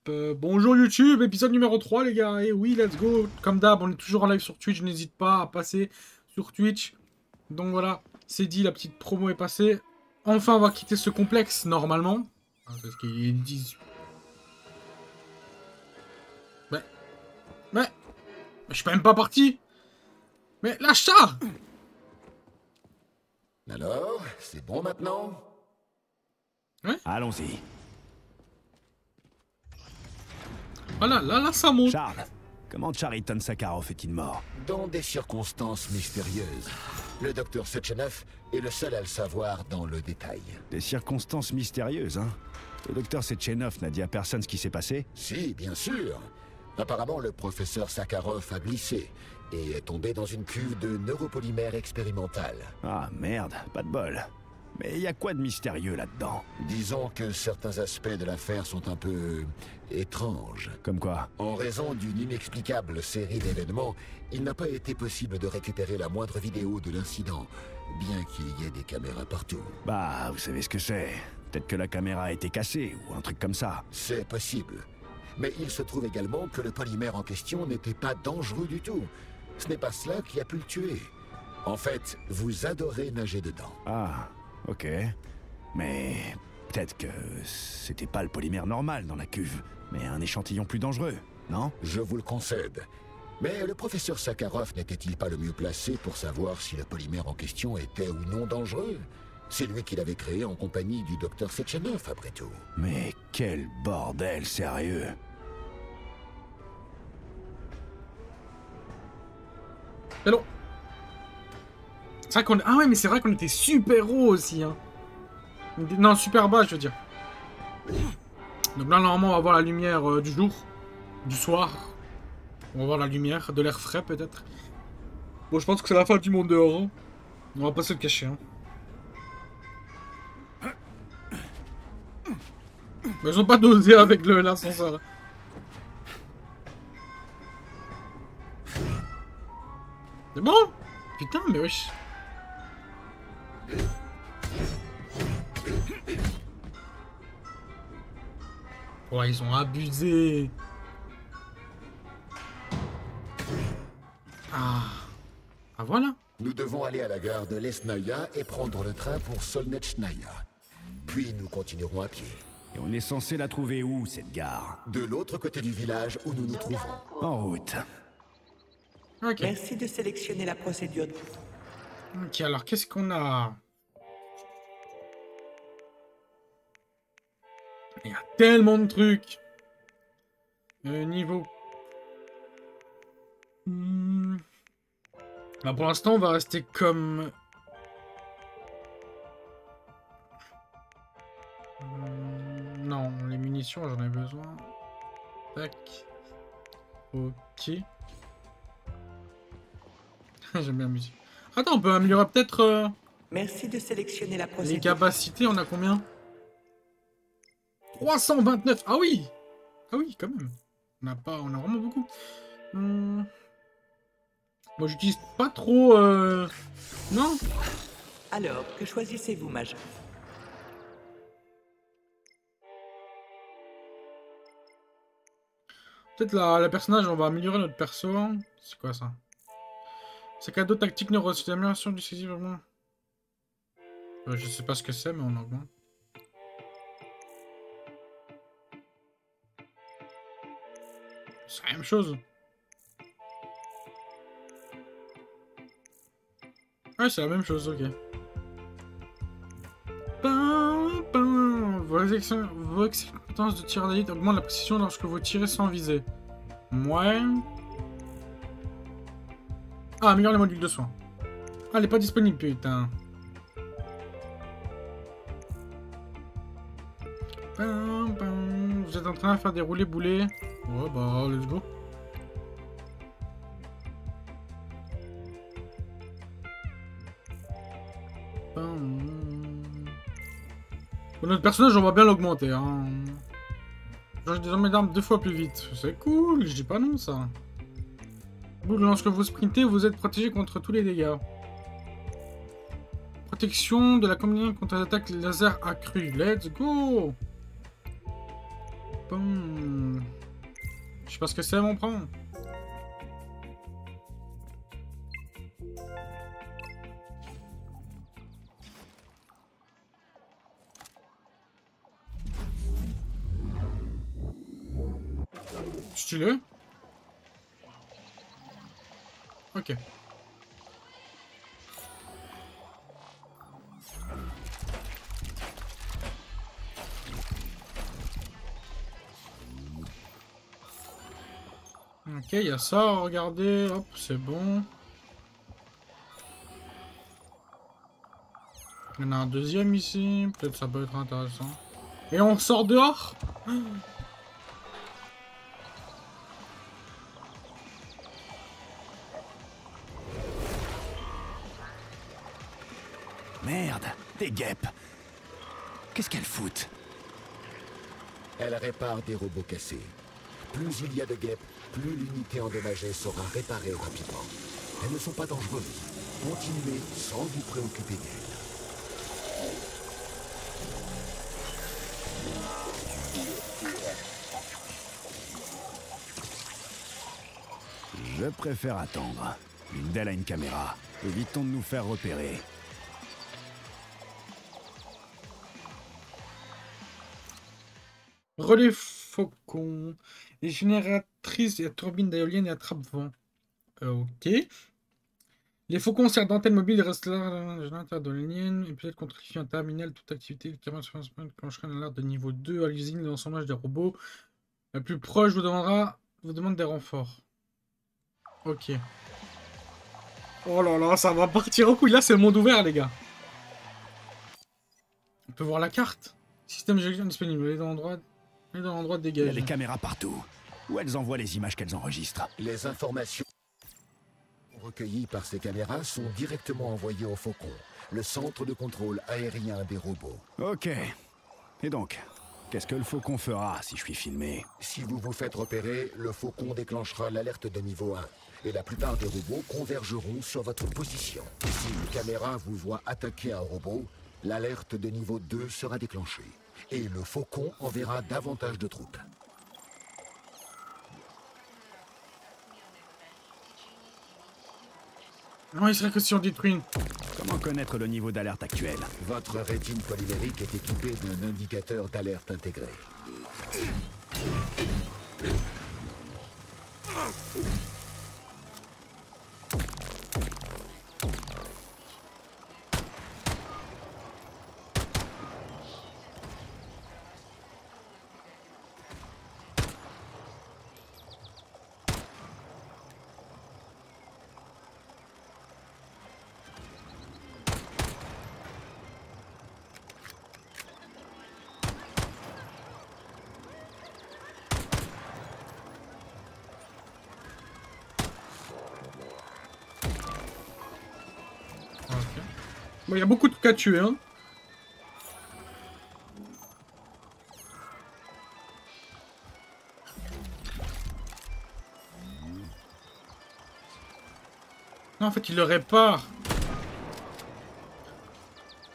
Bonjour YouTube, épisode numéro 3 les gars, et oui let's go, comme d'hab on est toujours en live sur Twitch, n'hésite pas à passer sur Twitch, donc voilà, c'est dit, la petite promo est passée, enfin on va quitter ce complexe normalement, parce qu'ils disent... Mais, je suis même pas parti, mais lâche ça. Alors, c'est bon maintenant? Ouais. Allons-y. Voilà, là ça monte. Charles, comment Chariton Sakharov est-il mort? Dans des circonstances mystérieuses. Le docteur Sechenov est le seul à le savoir dans le détail. Des circonstances mystérieuses, hein? Le docteur Sechenov n'a dit à personne ce qui s'est passé? Si, bien sûr. Apparemment, le professeur Sakharov a glissé et est tombé dans une cuve de neuropolymère expérimentale. Ah merde, pas de bol. Mais y a quoi de mystérieux là-dedans? Disons que certains aspects de l'affaire sont un peu étranges. Comme quoi? En raison d'une inexplicable série d'événements, il n'a pas été possible de récupérer la moindre vidéo de l'incident, bien qu'il y ait des caméras partout. Bah, vous savez ce que c'est. Peut-être que la caméra a été cassée, ou un truc comme ça. C'est possible. Mais il se trouve également que le polymère en question n'était pas dangereux du tout. Ce n'est pas cela qui a pu le tuer. En fait, vous adorez nager dedans. Ah, ok. Mais peut-être que c'était pas le polymère normal dans la cuve, mais un échantillon plus dangereux, non? Je vous le concède. Mais le professeur Sakharov n'était-il pas le mieux placé pour savoir si le polymère en question était ou non dangereux? C'est lui qui l'avait créé en compagnie du docteur Sechenov, après tout. Mais quel bordel, sérieux! Hello. C'est vrai qu'on... Ah ouais, mais c'est vrai qu'on était super haut aussi, hein. Non, super bas, je veux dire. Donc là, normalement, on va voir la lumière du jour, du soir. On va voir la lumière, de l'air frais, peut-être. Bon, je pense que c'est la fin du monde dehors, hein. On va pas se le cacher, hein. Mais ils ont pas dosé avec l'ascenseur. C'est bon? Putain, mais wesh. Ouais, ils ont abusé. Ah. Ah, voilà. Nous devons aller à la gare de Lesnaya et prendre le train pour Solnechnaya. Puis nous continuerons à pied. Et on est censé la trouver où, cette gare? De l'autre côté du village où nous nous trouvons. En route. Ok. Merci de sélectionner la procédure. Ok, alors qu'est-ce qu'on a? Il y a tellement de trucs. Niveau. Bah, pour l'instant, on va rester comme... Non, les munitions, j'en ai besoin. Tac. Ok. J'aime bien la musique. Attends, on peut améliorer peut-être Merci de sélectionner la les procédure. capacités. On a combien? 329. Ah oui! Ah oui, quand même. On a vraiment beaucoup. Moi, j'utilise pas trop... Non? Alors, que choisissez-vous, Mage? Peut-être la personnage, on va améliorer notre perso. C'est quoi ça? C'est cadeau tactique neuro-amélioration du saisie vraiment. Je sais pas ce que c'est, mais on augmente. C'est la même chose. Ouais, c'est la même chose, ok. Vos expériences de tir d'élite augmentent la précision lorsque vous tirez sans viser. Ouais. Ah, améliore les modules de soins. Ah, elle est pas disponible, putain. Vous êtes en train de faire dérouler boulet. Ouais, bah, let's go. Bon, notre personnage, on va bien l'augmenter. Hein. Change désormais d'armes 2 fois plus vite. C'est cool, je dis pas non, ça. Lorsque vous sprintez, vous êtes protégé contre tous les dégâts. Protection de la combinaison contre les attaques laser accrue. Let's go! Boum. Je sais pas ce que c'est, mon prend. Stylé. Ok. Ok, il y a ça, regardez, hop, c'est bon. Il y en a un deuxième ici, peut-être ça peut être intéressant. Et on sort dehors? Merde, des guêpes. Qu'est-ce qu'elles foutent? Elle répare des robots cassés. Plus il y a de guêpes, plus l'unité endommagée sera réparée rapidement. Elles ne sont pas dangereuses. Continuez sans vous préoccuper d'elles. Je préfère attendre. L'une d'elles a une caméra. Évitons de nous faire repérer. Relais faucon. Les génératrices et la turbine d'éolienne et attrape-vent. Ok. Les faucons servent d'antenne mobile et restent là à l'intérieur de l'éolienne. Et peut-être contribuer un terminal. Toute activité de caméra sur un déclencherait une alerte de niveau 2 à l'usine de l'assemblage des robots. La plus proche vous demande des renforts. Ok. Oh là là, ça va partir au couille. Là, c'est le monde ouvert, les gars. On peut voir la carte. Système de gestion disponible. Elle est dans l'endroit de Il y a dégage. des caméras partout. Où elles envoient les images qu'elles enregistrent. Les informations recueillies par ces caméras sont directement envoyées au Faucon, le centre de contrôle aérien des robots. Ok. Et donc, qu'est-ce que le Faucon fera si je suis filmé? Si vous vous faites repérer, le Faucon déclenchera l'alerte de niveau 1. Et la plupart des robots convergeront sur votre position. Si une caméra vous voit attaquer un robot, l'alerte de niveau 2 sera déclenchée. Et le Faucon enverra davantage de troupes. Non, il serait question détruit. Comment connaître le niveau d'alerte actuel? Votre rétine polymérique est équipée d'un indicateur d'alerte intégré. Bon, il y a beaucoup de trucs à tuer, hein. Non, en fait, il le répare.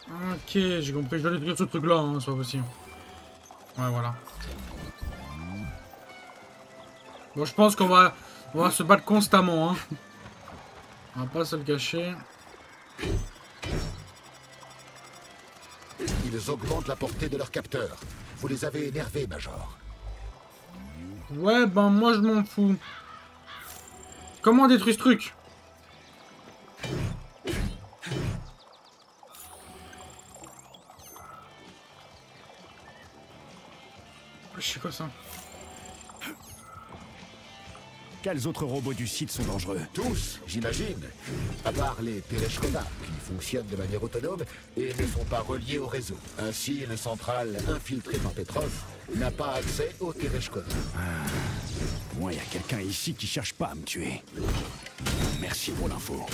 Ok, j'ai compris. Je dois détruire ce truc-là, hein, c'est pas possible. Ouais, voilà. Bon, je pense qu'on va se battre constamment, hein. On va pas se le cacher. Ils augmentent la portée de leur capteur. Vous les avez énervés, Major. Ouais, ben moi je m'en fous. Comment on détruit ce truc? Je sais quoi ça? Quels autres robots du site sont dangereux? Tous, j'imagine. À part les Tereshkova, qui fonctionnent de manière autonome et ne sont pas reliés au réseau. Ainsi, une centrale infiltrée par Petrov n'a pas accès aux Tereshkova. Moi, il y a quelqu'un ici qui cherche pas à me tuer. Merci pour l'info.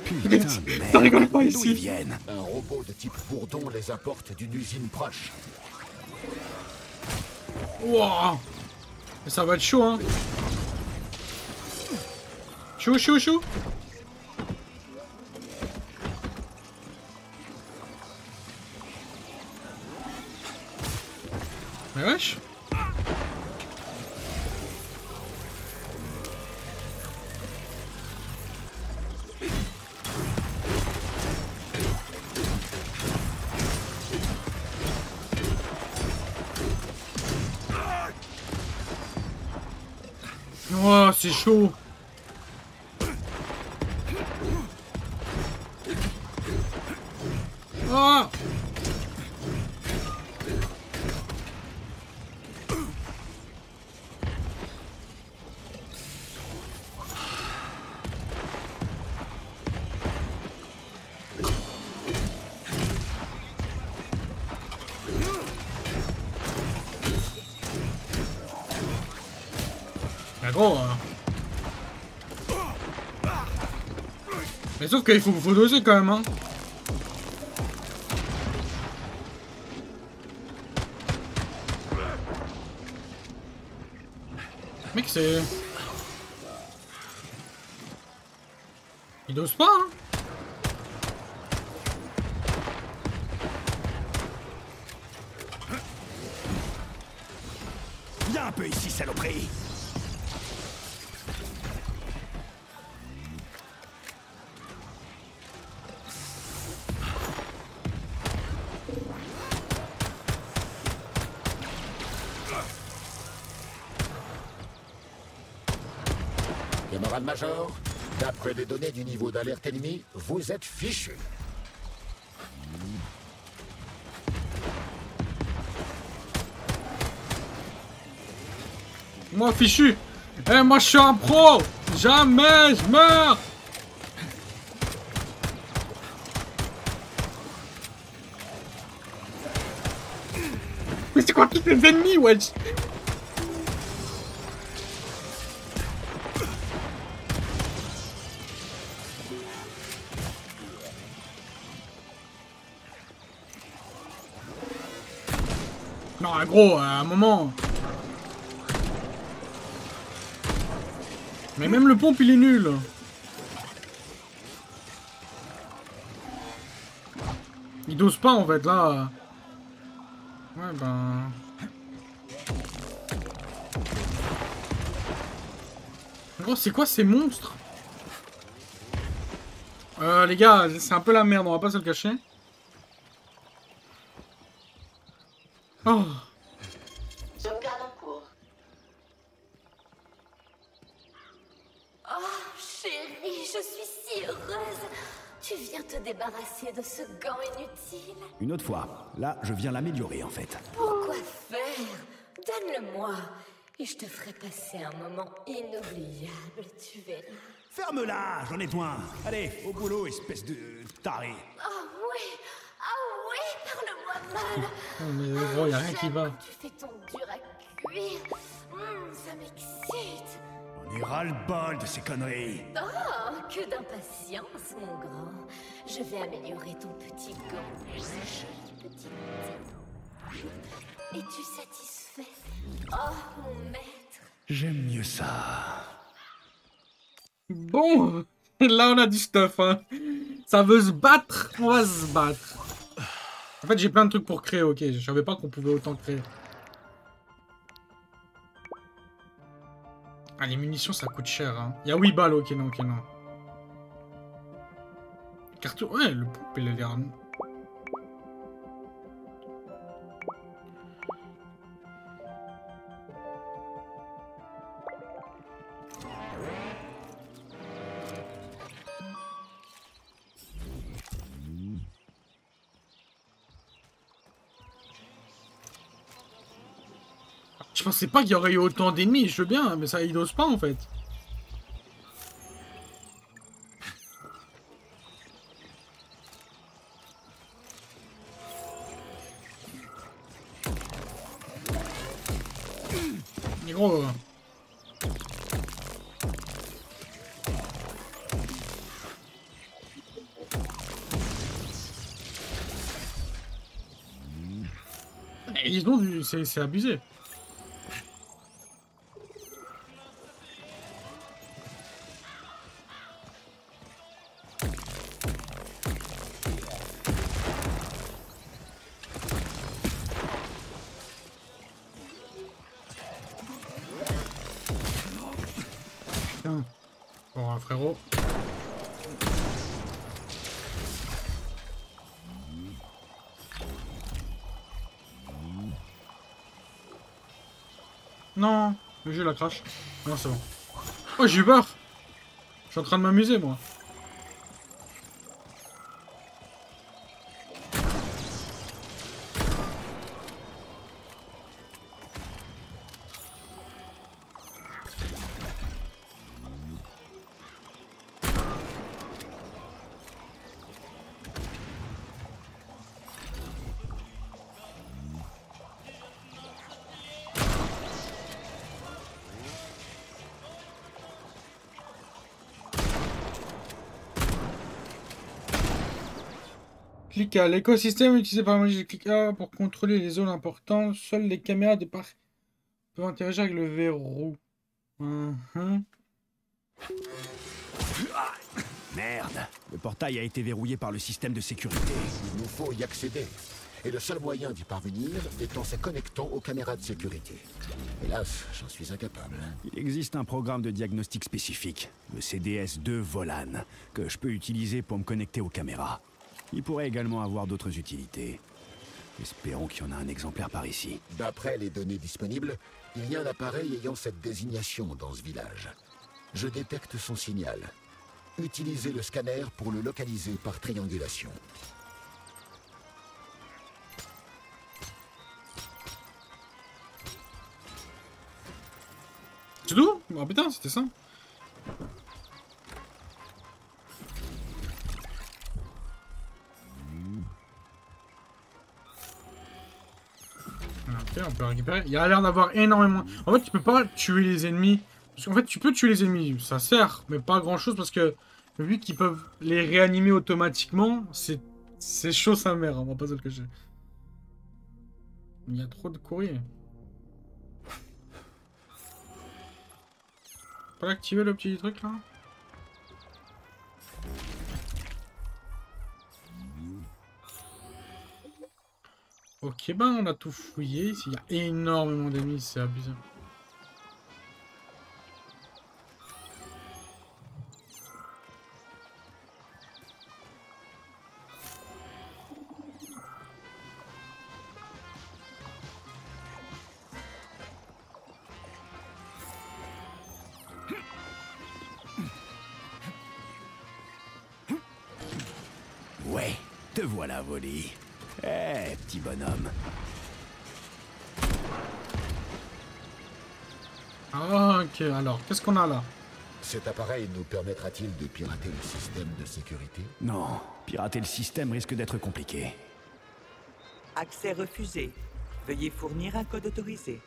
Putain de merde. Ça rigole pas D'où ici. ils viennent? Un robot de type Bourdon les apporte d'une usine proche. Wouah. Mais ça va être chaud, hein. Chaud, chaud, chaud. Mais wesh. Oh, c'est chaud. Oh. Mais gros, mais sauf qu'il faut doser quand même, hein. Mec, c'est... Il dose pas, hein. Viens un peu ici, saloperie. Camarade Major, d'après les données du niveau d'alerte ennemi, vous êtes fichu. Moi, fichu. Eh, moi, je suis un pro. Jamais je meurs. Mais c'est quoi tous les ennemis, wesh? Non, gros, à un moment... Mais même le pompe, il est nul. Il dose pas, en fait, là. Ouais, ben... Gros, c'est quoi ces monstres? Les gars, c'est un peu la merde, on va pas se le cacher. Oh. Sauvegarde en cours. Oh, chérie, je suis si heureuse. Tu viens te débarrasser de ce gant inutile. Une autre fois. Là, je viens l'améliorer, en fait. Pourquoi faire? Donne-le-moi. Et je te ferai passer un moment inoubliable, tu verras. Ferme-la, j'en ai besoin. Allez, au boulot, espèce de taré. Ah oui, parle-moi mal. Oh, mais gros, y'a rien qui va. Tu fais ton dur à cuire. Ça m'excite. On est ras-le-bol de ces conneries. Oh, que d'impatience, mon grand. Je vais améliorer ton petit gant. Joli petit gant. Es-tu satisfait? Oh, mon maître. J'aime mieux ça. Bon, là on a du stuff, hein. Ça veut se battre, on va se battre. En fait, j'ai plein de trucs pour créer, ok. Je savais pas qu'on pouvait autant créer. Ah, les munitions, ça coûte cher, hein. Il y a 8 balles, ok, non, ok, non. Carton, ouais, le pompe, il a l'air... Je pensais pas qu'il y aurait eu autant d'ennemis, je veux bien, mais ça, il n'ose pas en fait. Mais gros... Ils ont du... C'est abusé. Tiens. Bon, frérot. Non, le jeu la crache. Non, c'est bon. Oh, j'ai eu peur. Je suis en train de m'amuser, moi. Clique à l'écosystème utilisé par la magie. Clique A pour contrôler les zones importantes. Seules les caméras de parc peuvent interagir avec le verrou. Merde. Le portail a été verrouillé par le système de sécurité. Il nous faut y accéder. Et le seul moyen d'y parvenir est en se connectant aux caméras de sécurité. Hélas, j'en suis incapable. Il existe un programme de diagnostic spécifique, le CDS-2 Volan, que je peux utiliser pour me connecter aux caméras. Il pourrait également avoir d'autres utilités. Espérons qu'il y en a un exemplaire par ici. D'après les données disponibles, il y a un appareil ayant cette désignation dans ce village. Je détecte son signal. Utilisez le scanner pour le localiser par triangulation. C'est tout? Oh putain, c'était ça. Ok, on peut récupérer. Il y a l'air d'avoir énormément... En fait, tu peux pas tuer les ennemis. Parce qu'en fait, tu peux tuer les ennemis. Ça sert, mais pas grand-chose parce que... Vu qu'ils peuvent les réanimer automatiquement, c'est chaud sa mère, on va pas se le cacher. Il y a trop de courrier. Pas activer le petit truc là? Ok, ben on a tout fouillé. Ici, il y a énormément d'ennemis, c'est abusé. Ouais, te voilà volé. Eh, petit bonhomme. Ok, alors, qu'est-ce qu'on a là? Cet appareil nous permettra-t-il de pirater le système de sécurité? Non, pirater le système risque d'être compliqué. Accès refusé. Veuillez fournir un code autorisé.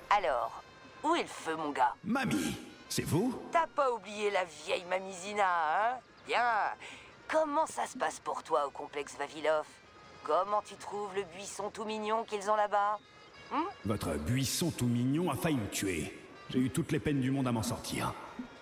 Alors, où est le feu, mon gars? Mamie, c'est vous? T'as pas oublié la vieille mamie Zina, hein? Bien. Comment ça se passe pour toi au complexe Vavilov? Comment tu trouves le buisson tout mignon qu'ils ont là-bas? Votre buisson tout mignon a failli me tuer. J'ai eu toutes les peines du monde à m'en sortir.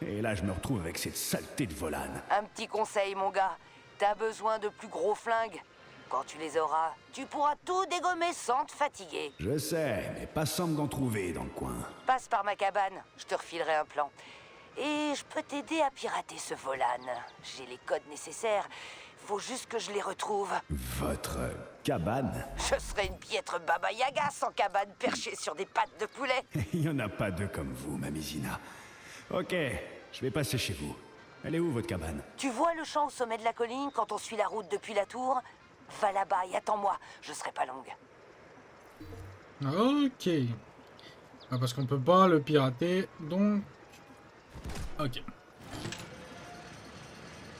Et là, je me retrouve avec cette saleté de volane. Un petit conseil, mon gars. T'as besoin de plus gros flingues. Quand tu les auras, tu pourras tout dégommer sans te fatiguer. Je sais, mais pas sans d'en trouver dans le coin. Passe par ma cabane, je te refilerai un plan. Et je peux t'aider à pirater ce volane. J'ai les codes nécessaires. Faut juste que je les retrouve. Votre cabane? Je serais une piètre baba yaga sans cabane perchée sur des pattes de poulet. Il n'y en a pas deux comme vous, Mamie Zina. Ok, je vais passer chez vous. Elle est où, votre cabane? Tu vois le champ au sommet de la colline quand on suit la route depuis la tour? Va là-bas et attends-moi, je serai pas longue. Ok. Ah, parce qu'on peut pas le pirater, donc... Ok.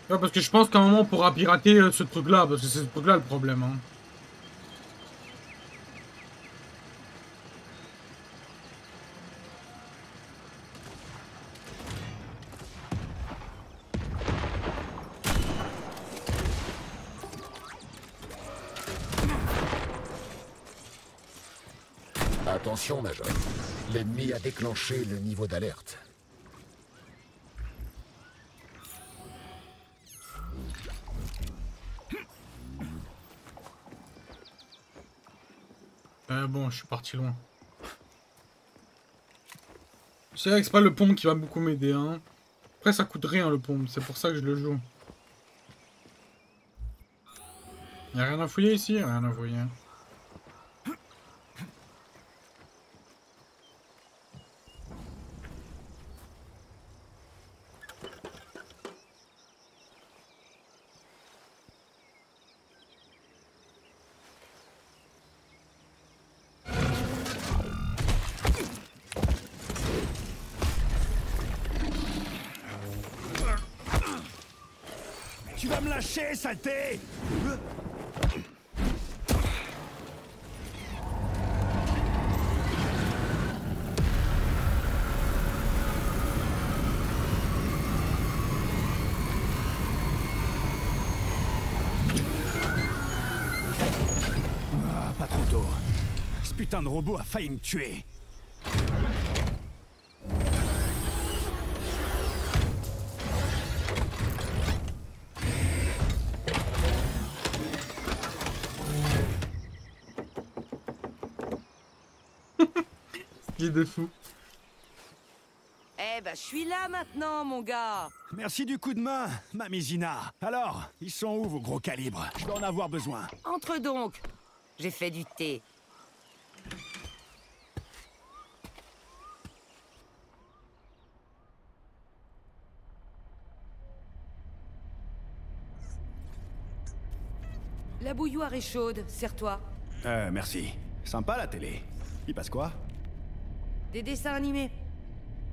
Ouais, parce que je pense qu'à un moment on pourra pirater ce truc-là, parce que c'est ce truc-là le problème. Hein. Attention, Major. L'ennemi a déclenché le niveau d'alerte. Bon, je suis parti loin. C'est vrai que c'est pas le pont qui va beaucoup m'aider, hein. Après, ça coûte rien le pompe, c'est pour ça que je le joue. Y'a rien à fouiller ici? Rien à fouiller. Tu vas me lâcher, saleté! Ah, pas trop tôt. Ce putain de robot a failli me tuer. Qui de fou. Eh ben, je suis là maintenant, mon gars. Merci du coup de main, Mamizina. Alors, ils sont où vos gros calibres? Je vais en avoir besoin. Entre donc. J'ai fait du thé. La bouilloire est chaude, serre-toi. Merci. Sympa la télé. Il passe quoi? Des dessins animés.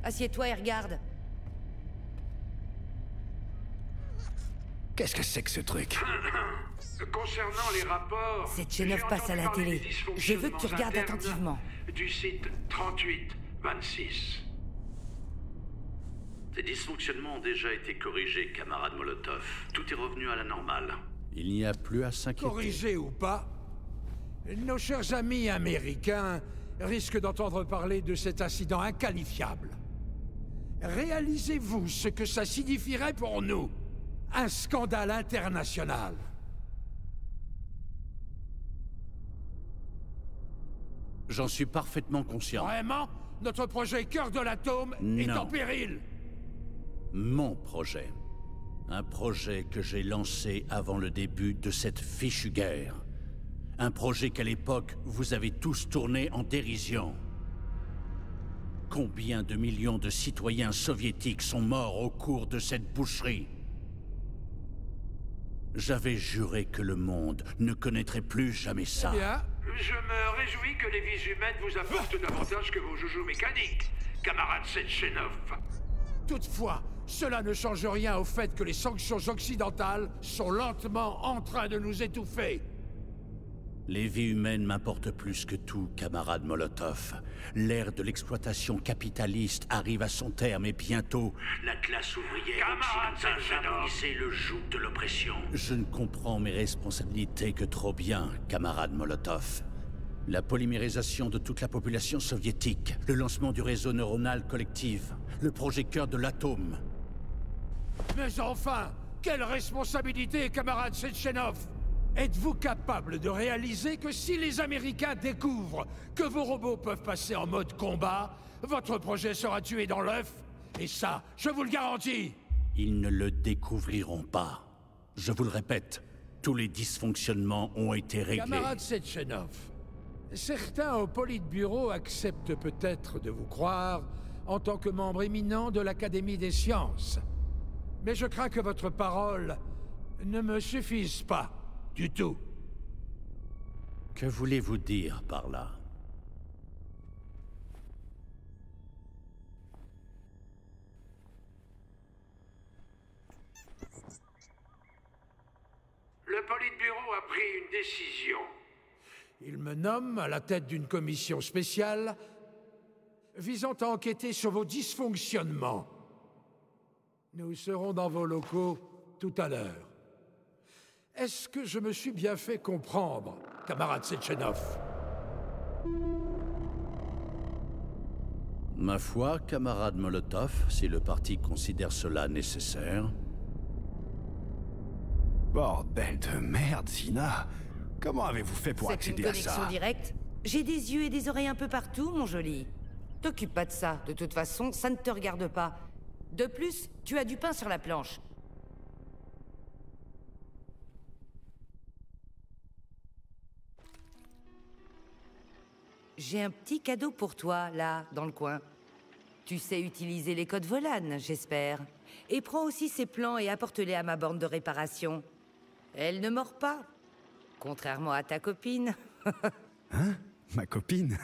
Assieds-toi et regarde. Qu'est-ce que c'est que ce truc? Concernant les rapports... Setchenov j'ai passe à la entendu parler télé. des Je veux que tu dysfonctionnements regardes internes attentivement. Du site 3826. Ces dysfonctionnements ont déjà été corrigés, camarade Molotov. Tout est revenu à la normale. Il n'y a plus à s'inquiéter. Corrigé ou pas, nos chers amis américains risquent d'entendre parler de cet incident inqualifiable. Réalisez-vous ce que ça signifierait pour nous? Un scandale international. J'en suis parfaitement conscient. Vraiment? Notre projet Cœur de l'Atome est en péril. Mon projet. Un projet que j'ai lancé avant le début de cette fichue guerre. Un projet qu'à l'époque, vous avez tous tourné en dérision. Combien de millions de citoyens soviétiques sont morts au cours de cette boucherie? J'avais juré que le monde ne connaîtrait plus jamais ça. Eh bien, Je me réjouis que les vies humaines vous apportent davantage que vos joujoux mécaniques, camarade Setchenov. toutefois, cela ne change rien au fait que les sanctions occidentales sont lentement en train de nous étouffer. Les vies humaines m'importent plus que tout, camarade Molotov. L'ère de l'exploitation capitaliste arrive à son terme et bientôt... La classe ouvrière Camarade occidentale Setchenov. va briser le joug de l'oppression. Je ne comprends mes responsabilités que trop bien, camarade Molotov. La polymérisation de toute la population soviétique, le lancement du réseau neuronal collectif, le projet Cœur de l'Atome. Mais enfin, quelle responsabilité, camarade Setchenov! Êtes-vous capable de réaliser que si les Américains découvrent que vos robots peuvent passer en mode combat, votre projet sera tué dans l'œuf? Et ça, je vous le garantis! Ils ne le découvriront pas. Je vous le répète, tous les dysfonctionnements ont été réglés. Camarade Setchenov, certains au Politburo acceptent peut-être de vous croire en tant que membre éminent de l'Académie des sciences. Mais je crains que votre parole ne me suffise pas du tout. Que voulez-vous dire par là? Le Politburo a pris une décision. Il me nomme à la tête d'une commission spéciale visant à enquêter sur vos dysfonctionnements. Nous serons dans vos locaux tout à l'heure. Est-ce que je me suis bien fait comprendre, camarade Setchenov? Ma foi, camarade Molotov, si le parti considère cela nécessaire... Bordel de merde, Zina. Comment avez-vous fait pour C'est une accéder à connexion ça? directe. J'ai des yeux et des oreilles un peu partout, mon joli. T'occupe pas de ça. De toute façon, ça ne te regarde pas. De plus, tu as du pain sur la planche. J'ai un petit cadeau pour toi, là, dans le coin. Tu sais utiliser les codes Volan, j'espère. Et prends aussi ces plans et apporte-les à ma bande de réparation. Elle ne mord pas. Contrairement à ta copine. Hein? Ma copine?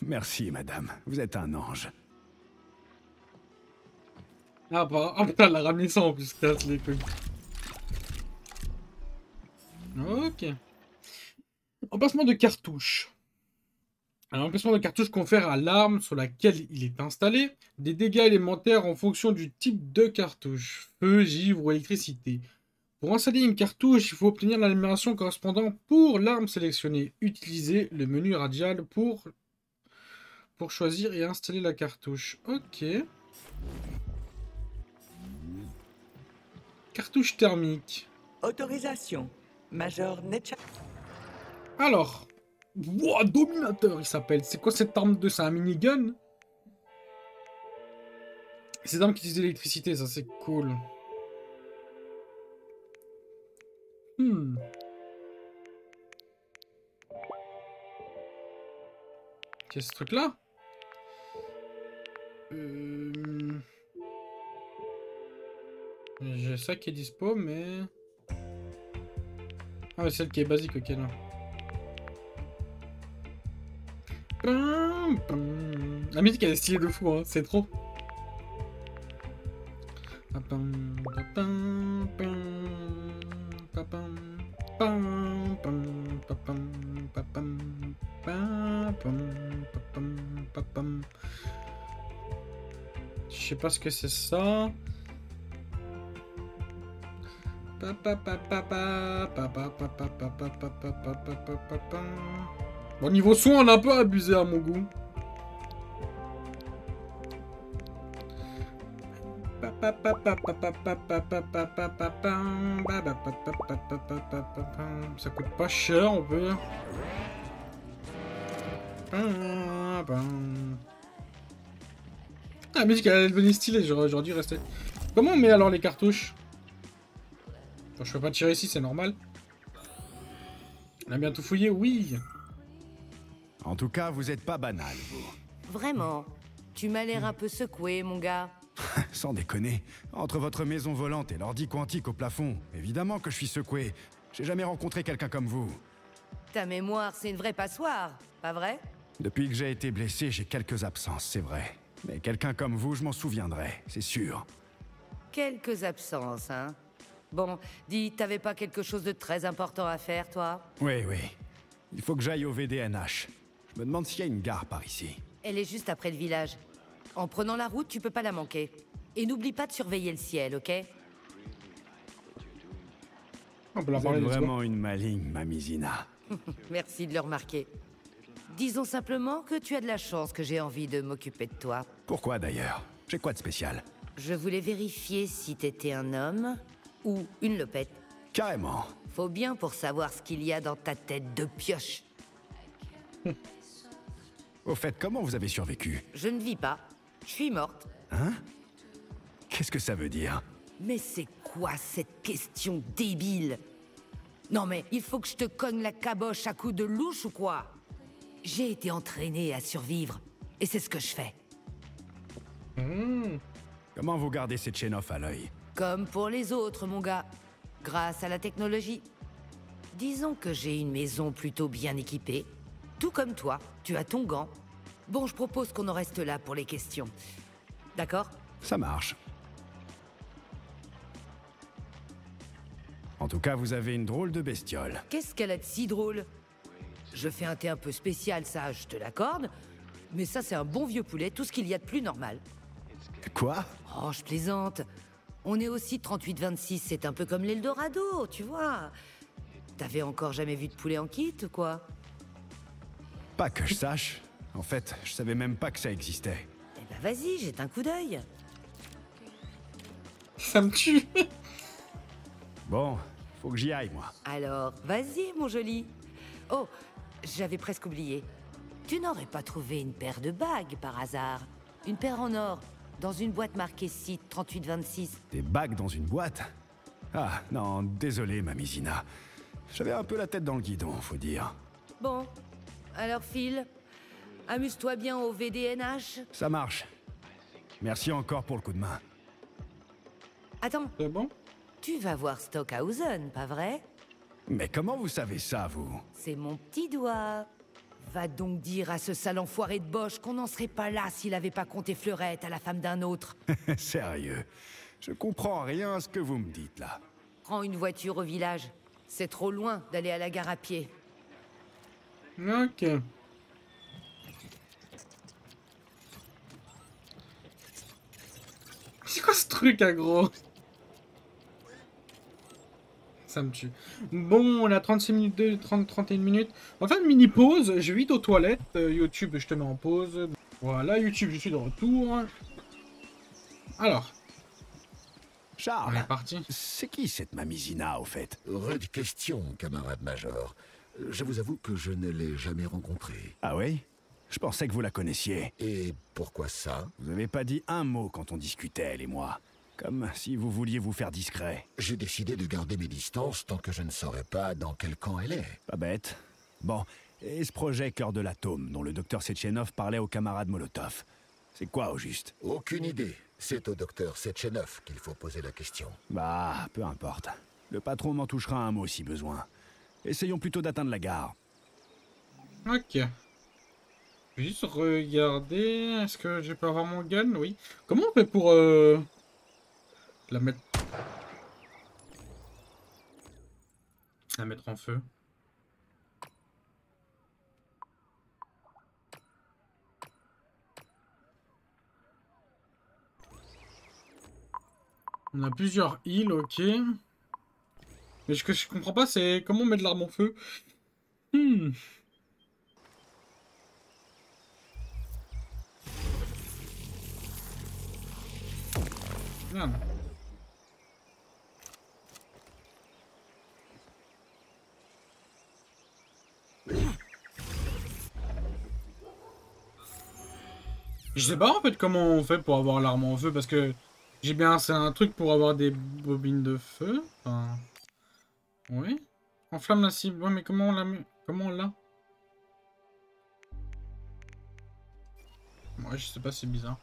Merci, madame. Vous êtes un ange. Ah bah, oh putain, elle l'a ramené ça en plus, casse les couilles. Ok. Emplacement de cartouche. Un emplacement de cartouche confère à l'arme sur laquelle il est installé des dégâts élémentaires en fonction du type de cartouche, feu, givre ou électricité. Pour installer une cartouche, il faut obtenir la numération correspondant pour l'arme sélectionnée. Utilisez le menu radial pour choisir et installer la cartouche. Ok. Cartouche thermique. Autorisation. Major Netcha. Alors. Wow, Dominateur, il s'appelle. C'est quoi cette arme de... C'est un minigun? C'est une arme qui utilise l'électricité, ça c'est cool. Qu'est-ce ce truc là? J'ai ça qui est dispo, mais... Ah, mais celle qui est basique, ok, là. La musique elle est stylée de fou, hein, c'est trop. Je sais pas ce que c'est ça. Bon, niveau son, on a un peu abusé à mon goût. Ça coûte pas cher, on peut. Ah, la musique, elle est devenue stylée, j'aurais dû rester. Comment on met alors les cartouches? Bon, je peux pas tirer ici, c'est normal. On a bien tout fouillé, oui. En tout cas, vous êtes pas banal, vous. Vraiment. Tu m'as l'air un peu secoué, mon gars. Sans déconner. Entre votre maison volante et l'ordi quantique au plafond, évidemment que je suis secoué. J'ai jamais rencontré quelqu'un comme vous. Ta mémoire, c'est une vraie passoire, pas vrai? Depuis que j'ai été blessé, j'ai quelques absences, c'est vrai. Mais quelqu'un comme vous, je m'en souviendrai, c'est sûr. Quelques absences, hein? Bon, dis, t'avais pas quelque chose de très important à faire, toi? Oui. Il faut que j'aille au VDNH. Je me demande s'il y a une gare par ici. Elle est juste après le village. En prenant la route, tu peux pas la manquer. Et n'oublie pas de surveiller le ciel, ok? On peut la Vous parler, êtes let's go. vraiment une maligne, Mamizina. Merci de le remarquer. Disons simplement que tu as de la chance que j'ai envie de m'occuper de toi. Pourquoi d'ailleurs? J'ai quoi de spécial? Je voulais vérifier si t'étais un homme ou une lopette. Carrément. Faut bien pour savoir ce qu'il y a dans ta tête de pioche. Au fait, comment vous avez survécu? Je ne vis pas. Je suis morte. Hein? Qu'est-ce que ça veut dire? Mais c'est quoi cette question débile? Non mais, il faut que je te cogne la caboche à coups de louche ou quoi? J'ai été entraîné à survivre. Et c'est ce que je fais. Comment vous gardez cette chaîne off à l'œil? Comme pour les autres, mon gars. Grâce à la technologie. Disons que j'ai une maison plutôt bien équipée. Tout comme toi, tu as ton gant. Bon, je propose qu'on en reste là pour les questions. D'accord? Ça marche. En tout cas, vous avez une drôle de bestiole. Qu'est-ce qu'elle a de si drôle? Je fais un thé un peu spécial, ça, je te l'accorde. Mais ça, c'est un bon vieux poulet, tout ce qu'il y a de plus normal. Quoi? Oh, je plaisante. On est aussi 38-26, c'est un peu comme l'Eldorado, tu vois. T'avais encore jamais vu de poulet en kit ou quoi? Pas que je sache. En fait, je savais même pas que ça existait. Eh ben vas-y, jette un coup d'œil. Ça me tue. Bon, faut que j'y aille, moi. Alors, vas-y, mon joli. Oh, j'avais presque oublié. Tu n'aurais pas trouvé une paire de bagues, par hasard? Une paire en or? dans une boîte marquée site 3826. Des bagues dans une boîte? Ah, non, désolé, Mamie Zina. J'avais un peu la tête dans le guidon, faut dire. Bon, alors Phil, amuse-toi bien au VDNH. Ça marche. Merci encore pour le coup de main. Attends. C'est bon? Tu vas voir Stockhausen, pas vrai? Mais comment vous savez ça, vous? C'est mon petit doigt. Va donc dire à ce sale enfoiré de Bosch qu'on n'en serait pas là s'il avait pas compté Fleurette à la femme d'un autre. Sérieux, je comprends rien à ce que vous me dites, là. Prends une voiture au village. C'est trop loin d'aller à la gare à pied. Ok. C'est quoi ce truc, aggro? Ça me tue. Bon, on a 36 minutes, 31 minutes. On va faire une mini pause. Je vais vite aux toilettes. YouTube, je te mets en pause. Voilà, YouTube, je suis de retour. Alors. Charles, on est parti. C'est qui cette Mamie Zina, au fait? Rude question, camarade major. Je vous avoue que je ne l'ai jamais rencontrée. Ah oui? Je pensais que vous la connaissiez. Et pourquoi ça? Vous avez pas dit un mot quand on discutait, elle et moi. Comme si vous vouliez vous faire discret. J'ai décidé de garder mes distances tant que je ne saurais pas dans quel camp elle est. Pas bête. Bon, et ce projet Cœur de l'Atome, dont le docteur Sechenov parlait aux camarades Molotov, c'est quoi au juste? Aucune idée. C'est au docteur Sechenov qu'il faut poser la question. Bah, peu importe. Le patron m'en touchera un mot si besoin. Essayons plutôt d'atteindre la gare. Ok. Je vais juste regarder. Est-ce que je peux avoir mon gun? Oui. Comment on fait pour la mettre... La mettre en feu? On a plusieurs îles, ok. Mais ce que je comprends pas, c'est comment mettre l'arme en feu. Merde. Je sais pas en fait comment on fait pour avoir l'arme en feu parce que j'ai bien c'est un truc pour avoir des bobines de feu. Enfin... Oui. Enflamme la cible. Ouais mais comment on la met? Comment on l'a? Ouais je sais pas, c'est bizarre.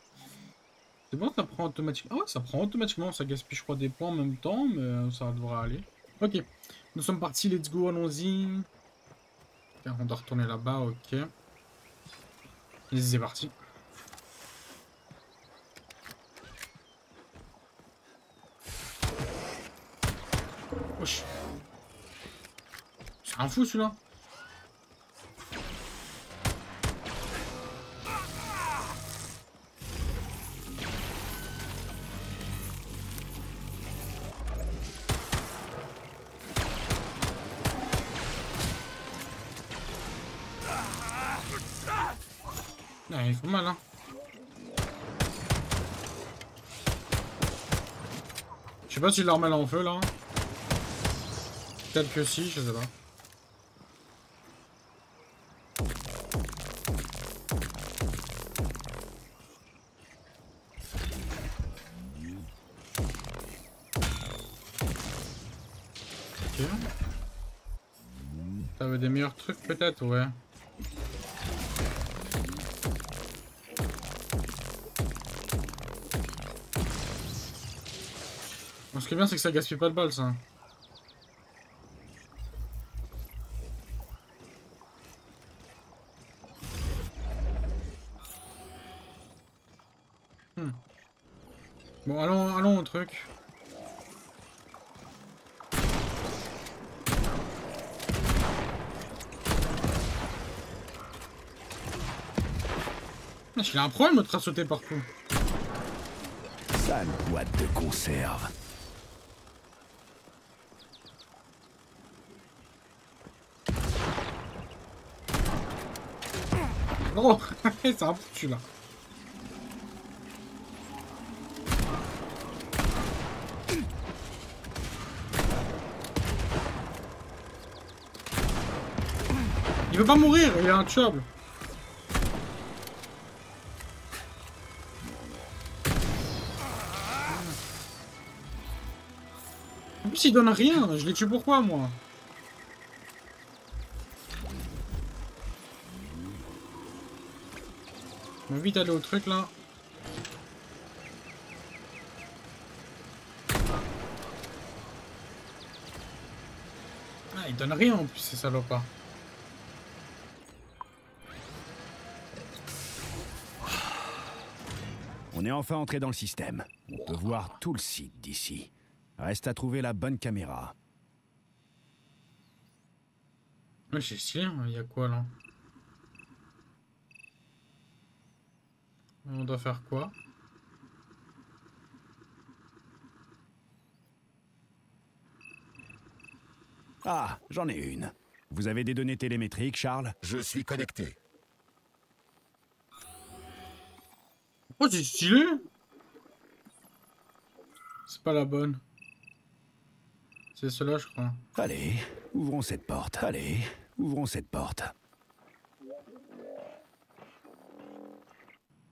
C'est bon, ça prend automatiquement. Ah ouais, ça prend automatiquement, ça gaspille je crois des points en même temps, mais ça devrait aller. Ok. Nous sommes partis, let's go, allons-y. On doit retourner là-bas, ok. C'est parti. Wesh. C'est un fou celui-là. Ah, il faut mal, hein. Je sais pas s'il la remet en feu, là. Peut-être que si, je sais pas. Ok. T'avais des meilleurs trucs, peut-être, ouais. Bon, ce qui est bien, c'est que ça gaspille pas de balles, ça. Bon, allons au truc. Il a un problème de te sauter partout. Sale boîte de conserve. Oh, c'est un foutu là. Il veut pas mourir, il est intuable. plus, il donne rien. Je les tue pourquoi, moi? On va vite aller au truc, là. Ah, il donne rien, en plus, ces salopards. On est enfin entré dans le système. On peut voir tout le site d'ici. Reste à trouver la bonne caméra. Ouais, c'est stylé, il y a quoi là? On doit faire quoi? Ah, j'en ai une. Vous avez des données télémétriques, Charles? Je suis connecté. Oh, c'est stylé! C'est pas la bonne. C'est cela, je crois. Allez, ouvrons cette porte. Allez, ouvrons cette porte.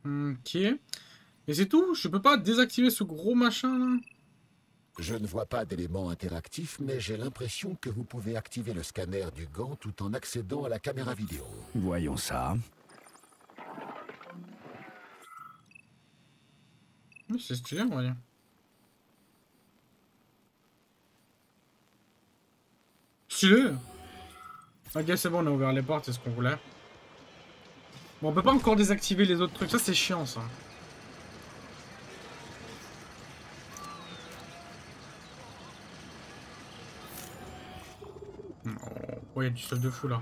Ok. Et c'est tout? Je peux pas désactiver ce gros machin là? Je ne vois pas d'éléments interactifs, mais j'ai l'impression que vous pouvez activer le scanner du gant tout en accédant à la caméra vidéo. Voyons ça. C'est stylé, on va dire. Stylé! Ok, c'est bon, on a ouvert les portes, c'est ce qu'on voulait. Bon, on peut pas encore désactiver les autres trucs, ça c'est chiant ça. Oh, il y a du stuff de fou là.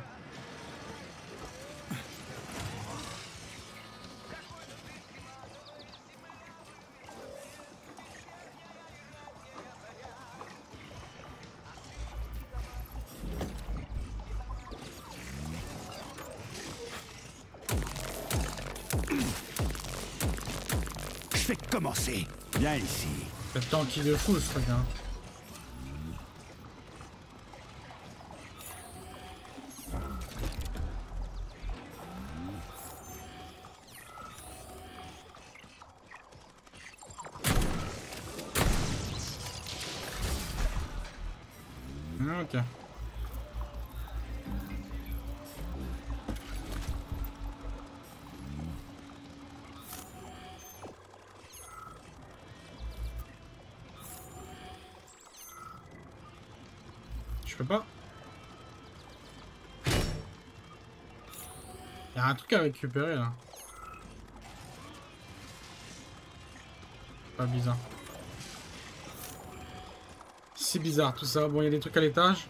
Je vais commencer. Viens ici. C'est le temps qu'il est fou ce truc hein. Ok. Je peux pas. Il y a un truc à récupérer là. Pas bizarre. C'est bizarre tout ça. Bon, il y a des trucs à l'étage.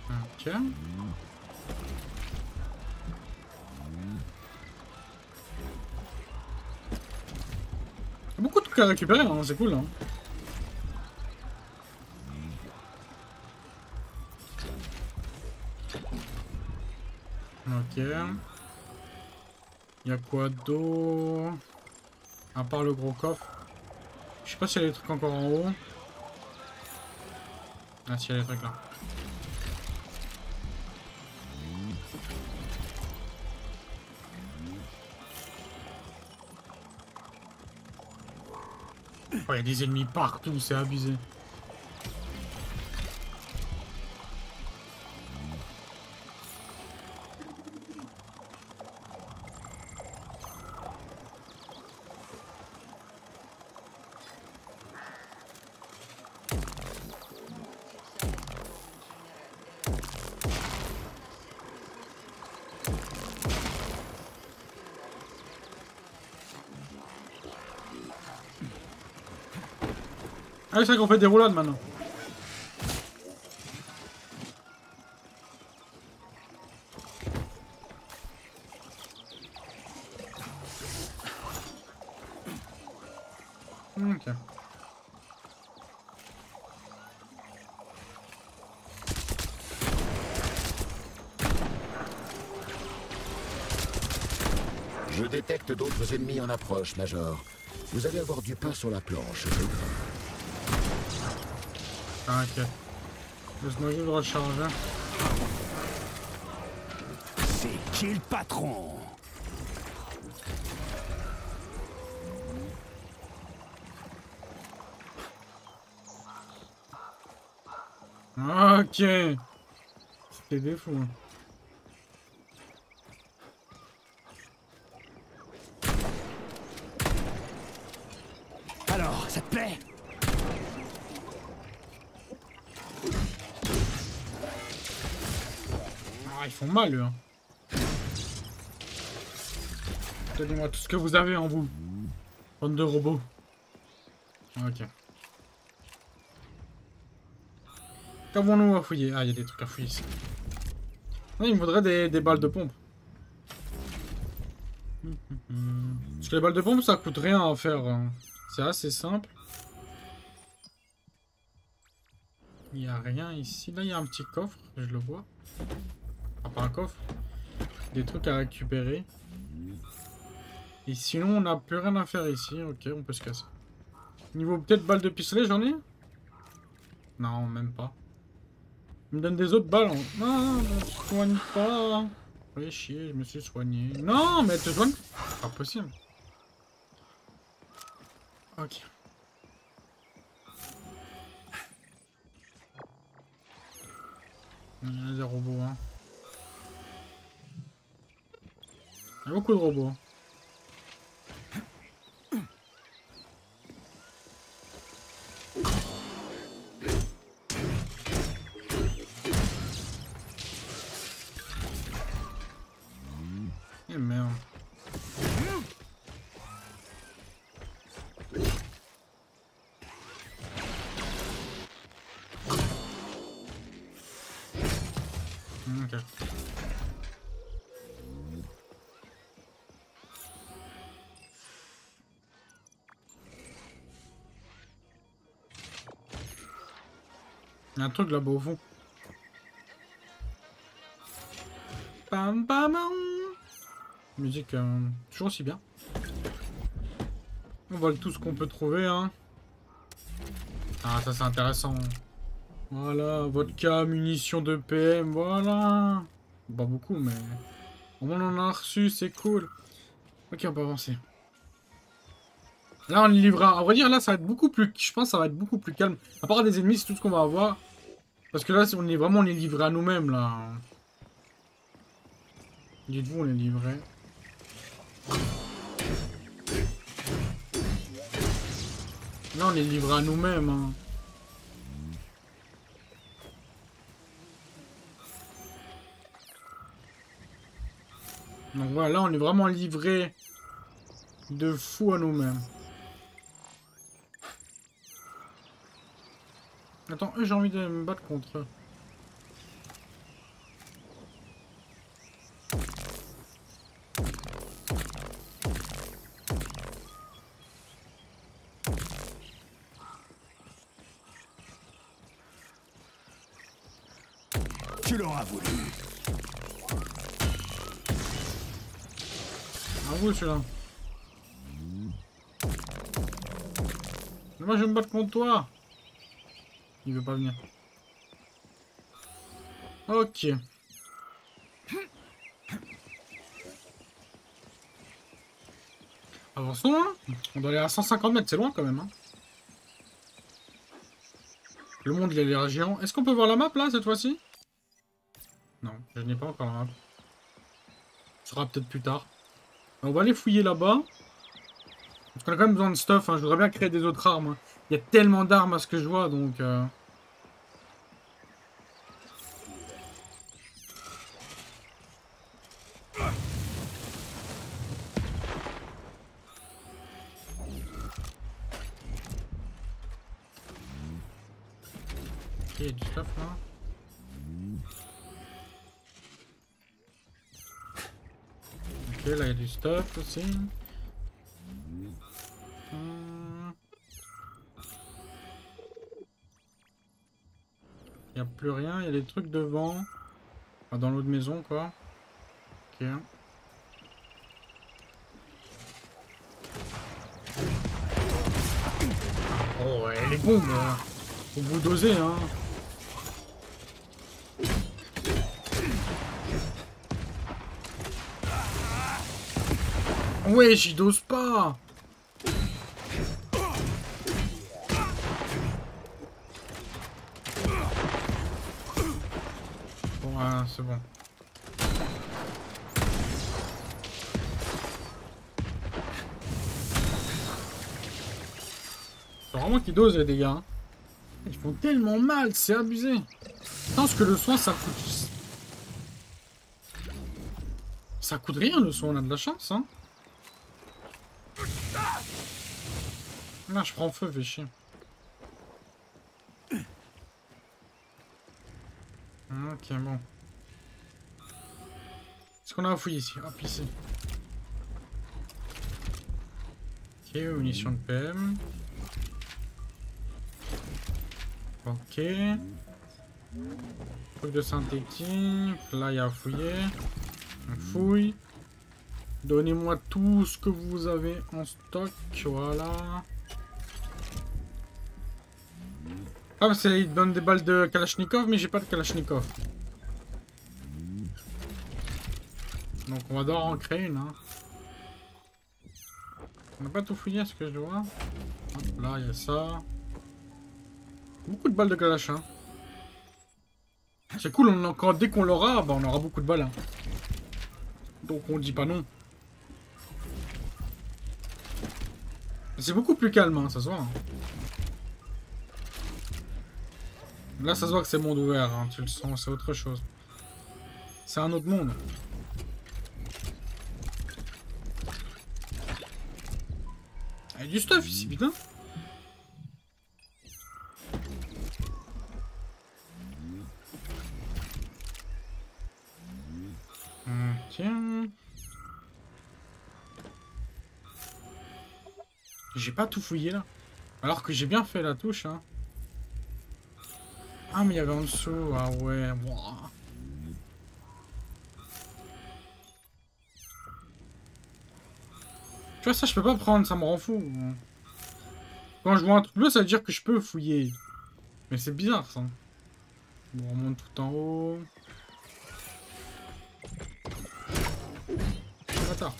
Ok. Il y a beaucoup de trucs à récupérer, hein. C'est cool. Hein. Ok. Il y a quoi d'autre? À part le gros coffre. Je sais pas s'il y a des trucs encore en haut. Ah si, il y a des trucs là. Oh, il y a des ennemis partout, c'est abusé. Ah, c'est vrai qu'on fait des roulades maintenant. Ok. Je détecte d'autres ennemis en approche, Major. Vous allez avoir du pain sur la planche, je crains. Ah, ok. Laisse-moi juste recharger. C'est qui le patron? Ok. C'était des fous. Hein. Alors, ça te plaît? Ah, ils font mal, eux. Hein. Donnez-moi tout ce que vous avez en vous. Bande de robots. Ok. Qu'avons-nous à fouiller? Ah, il y a des trucs à fouiller ici. Non, il me faudrait des balles de pompe. Parce que les balles de pompe, ça coûte rien à faire. Hein. C'est assez simple. Il n'y a rien ici. Là, il y a un petit coffre. Je le vois. Ah, pas un coffre. Des trucs à récupérer. Et sinon, on n'a plus rien à faire ici. Ok, on peut se casser. Niveau peut-être balles de pistolet, j'en ai? Non, même pas. Il me donne des autres balles. Non, je me soigne pas. Fais chier, je me suis soigné. Non, mais elle te soigne. Pas possible. Ok. Il y a des robots, hein. Il y a beaucoup de robots. Et merde. Ok. Il y a un truc là-bas au fond. Pam pam. Musique toujours aussi bien. On vole tout ce qu'on peut trouver, hein. Ah, ça c'est intéressant. Voilà, vodka, munitions de PM, voilà. Pas beaucoup, mais... on en a reçu, c'est cool. Ok, on peut avancer. Là, on est livré. À vrai dire, là, ça va être beaucoup plus... je pense que ça va être beaucoup plus calme. À part des ennemis, c'est tout ce qu'on va avoir. Parce que là, on est vraiment livré à nous-mêmes, là. Dites-vous, on est livré. Là, on est livré à nous-mêmes, hein. Donc voilà, là, on est vraiment livré de fou à nous-mêmes. Attends, j'ai envie de me battre contre eux. Tu l'auras voulu. À vous celui-là. Moi je vais me battre contre toi. Il veut pas venir. Ok. Avançons, hein. On doit aller à 150 mètres, c'est loin quand même. Hein. Le monde il a l'air géant. Est-ce qu'on peut voir la map là cette fois-ci? Non, je n'ai pas encore la map. Ce sera peut-être plus tard. On va aller fouiller là-bas. Parce qu'on a quand même besoin de stuff. Hein. Je voudrais bien créer des autres armes. Hein. Il y a tellement d'armes à ce que je vois donc... il y a du stuff là. Ok, là il y a du stuff aussi. Il n'y a plus rien, il y a des trucs devant. Enfin, dans l'autre maison quoi. Ok. Oh ouais, les bombes faut vous doser hein. Ouais, j'y dose pas. Ouais, c'est bon. C'est vraiment qu'ils dosent les dégâts. Hein. Ils font tellement mal, c'est abusé. Je pense que le soin, ça coûte... Ça coûte rien le soin, on a de la chance. Hein. Là, je prends feu, fais chier. Ok, bon. Est-ce qu'on a un fouille ici? Hop, ici. Ok, munitions de PM. Ok. Truc de synthétique. Là, il y a à fouiller. On fouille. Donnez-moi tout ce que vous avez en stock. Voilà. Ah, c'est il donne des balles de Kalachnikov, mais j'ai pas de Kalachnikov. Donc on va devoir en créer une. Hein. On n'a pas tout fouillé, ce que je dois. Hop, là, il y a ça. Beaucoup de balles de Kalach. Hein. C'est cool, on a encore, dès qu'on l'aura, bah, on aura beaucoup de balles. Hein. Donc on dit pas non. C'est beaucoup plus calme, hein, ça se voit. Hein. Là, ça se voit que c'est monde ouvert, hein, tu le sens, c'est autre chose. C'est un autre monde. Il y a du stuff ici, putain. Tiens. J'ai pas tout fouillé là. Alors que j'ai bien fait la touche, hein. Ah, mais il y avait en dessous. Ah ouais. Wow. Tu vois, ça, je peux pas prendre. Ça me rend fou. Quand je vois un truc bleu, ça veut dire que je peux fouiller. Mais c'est bizarre, ça. Bon, on monte tout en haut. Attends.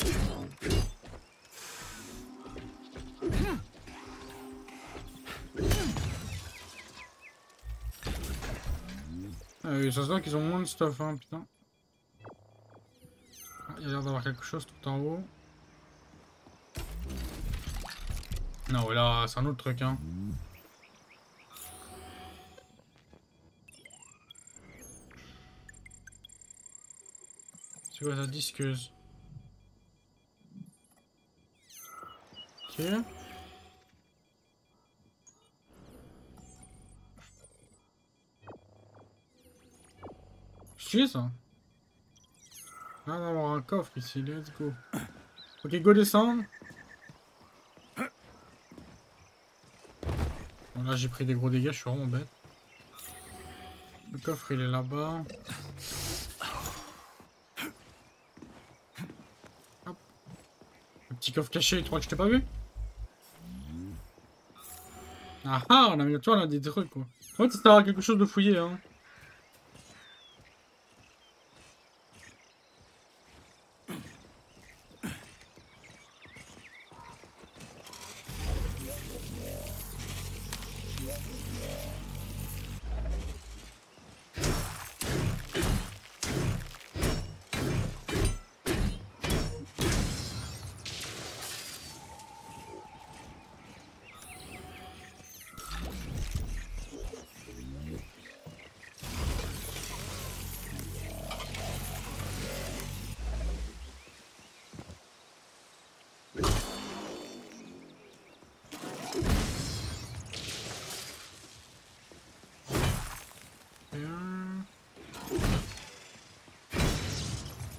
Ah oui, ça se voit qu'ils ont moins de stuff, hein, putain. Ah, il y a l'air d'avoir quelque chose tout en haut. Non, là, c'est un autre truc, hein. C'est quoi ça, disqueuse? Ok. C'est ça. Là, on va avoir un coffre ici, let's go. Ok, go descendre. Bon, là, j'ai pris des gros dégâts, je suis vraiment bête. Le coffre, il est là-bas. Hop. Le petit coffre caché, tu crois que je t'ai pas vu? Ah ah, on a mis, tu vois, on a des trucs, quoi. En fait, c'était quelque chose de fouillé, hein.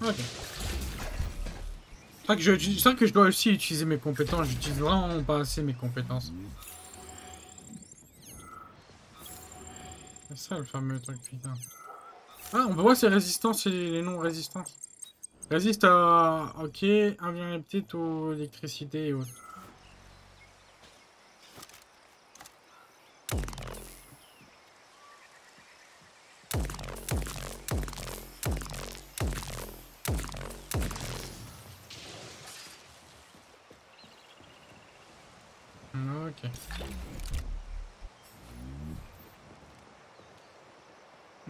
Ok. C'est vrai que je dois aussi utiliser mes compétences. J'utilise vraiment pas assez mes compétences. C'est ça le fameux truc, putain. Ah, on peut voir ses résistances et les non-résistances. Résiste à... Ok, invulnérabilité aux électricité et autres. Ok.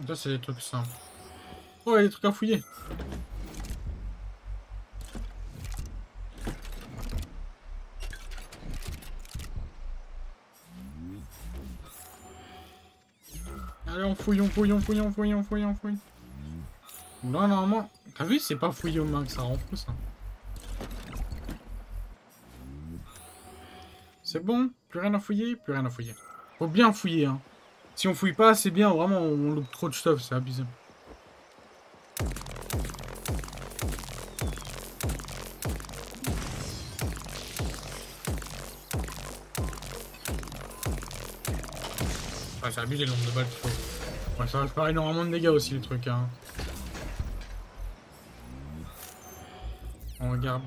Ça, c'est des trucs simples. Oh, il y a des trucs à fouiller. Allez, on fouille, on fouille, on fouille, on fouille, on fouille, on fouille. Non, normalement... T'as vu, c'est pas fouiller au max, ça rend fou, ça. C'est bon, plus rien à fouiller, plus rien à fouiller. Faut bien fouiller, hein. Si on fouille pas, c'est bien, vraiment, on loupe trop de stuff, c'est abusé. Ah, c'est abusé le nombre de balles qu'il faut. Ouais, ça va faire énormément de dégâts aussi, les trucs, hein. On regarde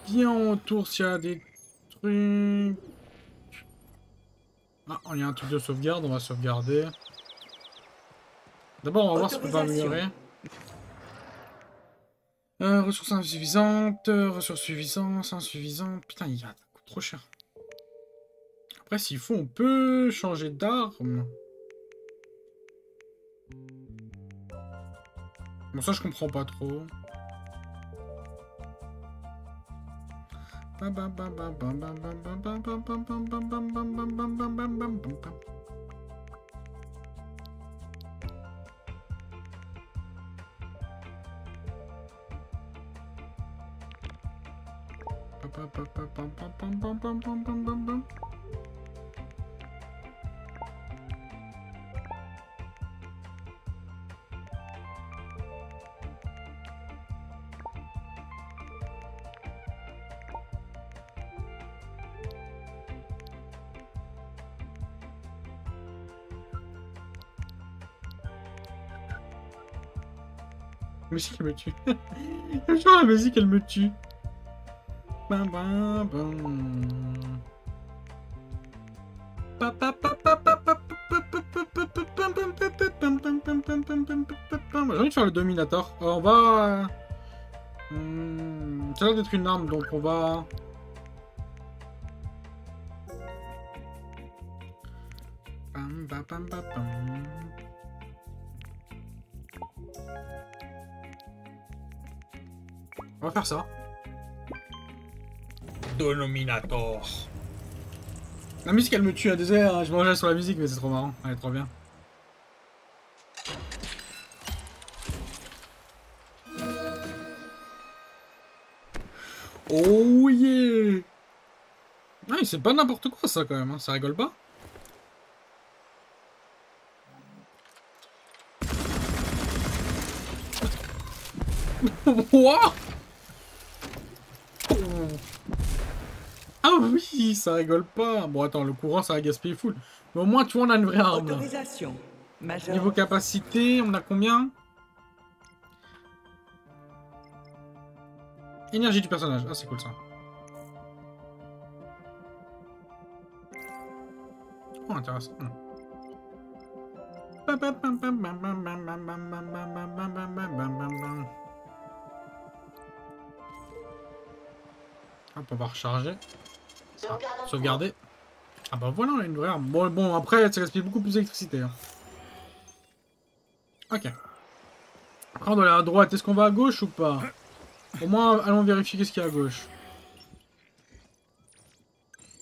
bien autour s'il y a des trucs. Ah, il y a un truc de sauvegarde, on va sauvegarder. D'abord, on va voir ce qu'on peut améliorer. Ressources insuffisantes, ressources suffisantes, insuffisantes. Putain, ça coûte trop cher. Après, s'il faut, on peut changer d'arme. Bon, ça, je comprends pas trop. La musique elle me tue. Genre la musique elle me tue. Bam bam bam. J'ai envie de faire le Dominator. On va... ça a l'air d'être une arme donc on va... Bam bam bam bam bam. On va faire ça. Dominator. La musique elle me tue, hein. Désolé, hein, je mangeais sur la musique mais c'est trop marrant, elle est trop bien. Oh yeah. Ah, c'est pas n'importe quoi ça quand même, hein. Ça rigole pas. What? Ah oui, ça rigole pas. Bon, attends, le courant, ça va gaspiller full. Mais au moins, tu vois, on a une vraie arme. Autorisation. Major. Niveau capacité, on a combien? Énergie du personnage. Ah, c'est cool ça. Oh, intéressant. Hop, on va recharger. Ah, sauvegarder. Ah bah voilà, on a une vraie arme. Bon, après, ça gaspille beaucoup plus d'électricité. Hein. Ok. Après, on doit aller à droite. Est-ce qu'on va à gauche ou pas? Au moins, allons vérifier qu'est-ce qu'il y a à gauche.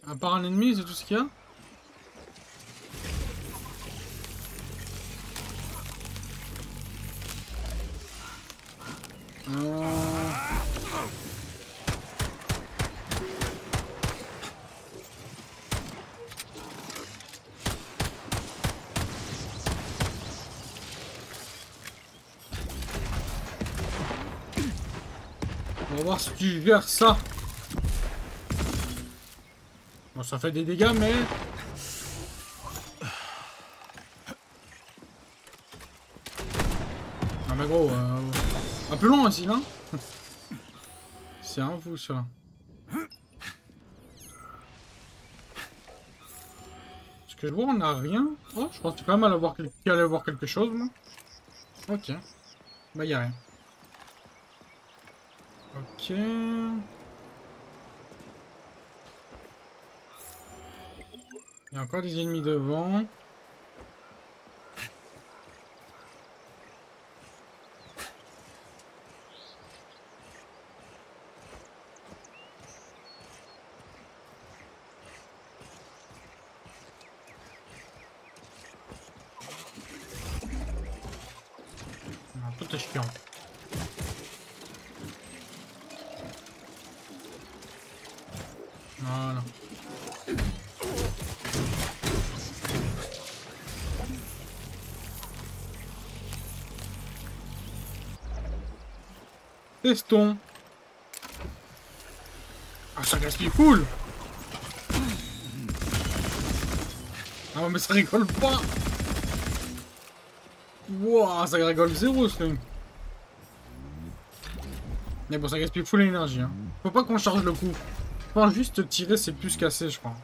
À part un ennemi, c'est tout ce qu'il y a? On va voir si tu gères ça. Bon, ça fait des dégâts, mais... Ah mais gros, un peu long ici, non? C'est un fou, ça. Est-ce que je vois, on a rien? Oh, je pense quand même aller voir quelque chose, moi. Ok. Bah, y a rien. Ok. Il y a encore des ennemis devant. Tout est chiant. Voilà. Testons. Ah, ça gaspille full. Ah mais ça rigole pas. Wouah, ça rigole zéro ce truc. Mais bon, ça gaspille full l'énergie. Hein. Faut pas qu'on charge le coup. Je pense juste tirer, c'est plus cassé, je crois.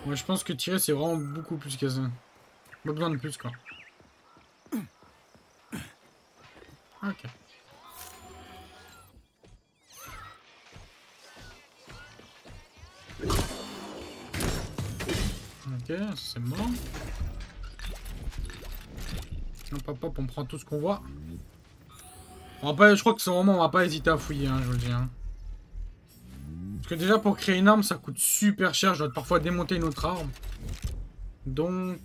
Ouais, je pense que tirer, c'est vraiment beaucoup plus cassé. Pas besoin de plus, quoi. Ok. Ok, c'est mort. Hop, hop, on prend tout ce qu'on voit. Bon, après, je crois que c'est vraiment, on va pas hésiter à fouiller, hein, je vous le dis. Hein. Parce que déjà, pour créer une arme, ça coûte super cher. Je dois parfois démonter une autre arme. Donc,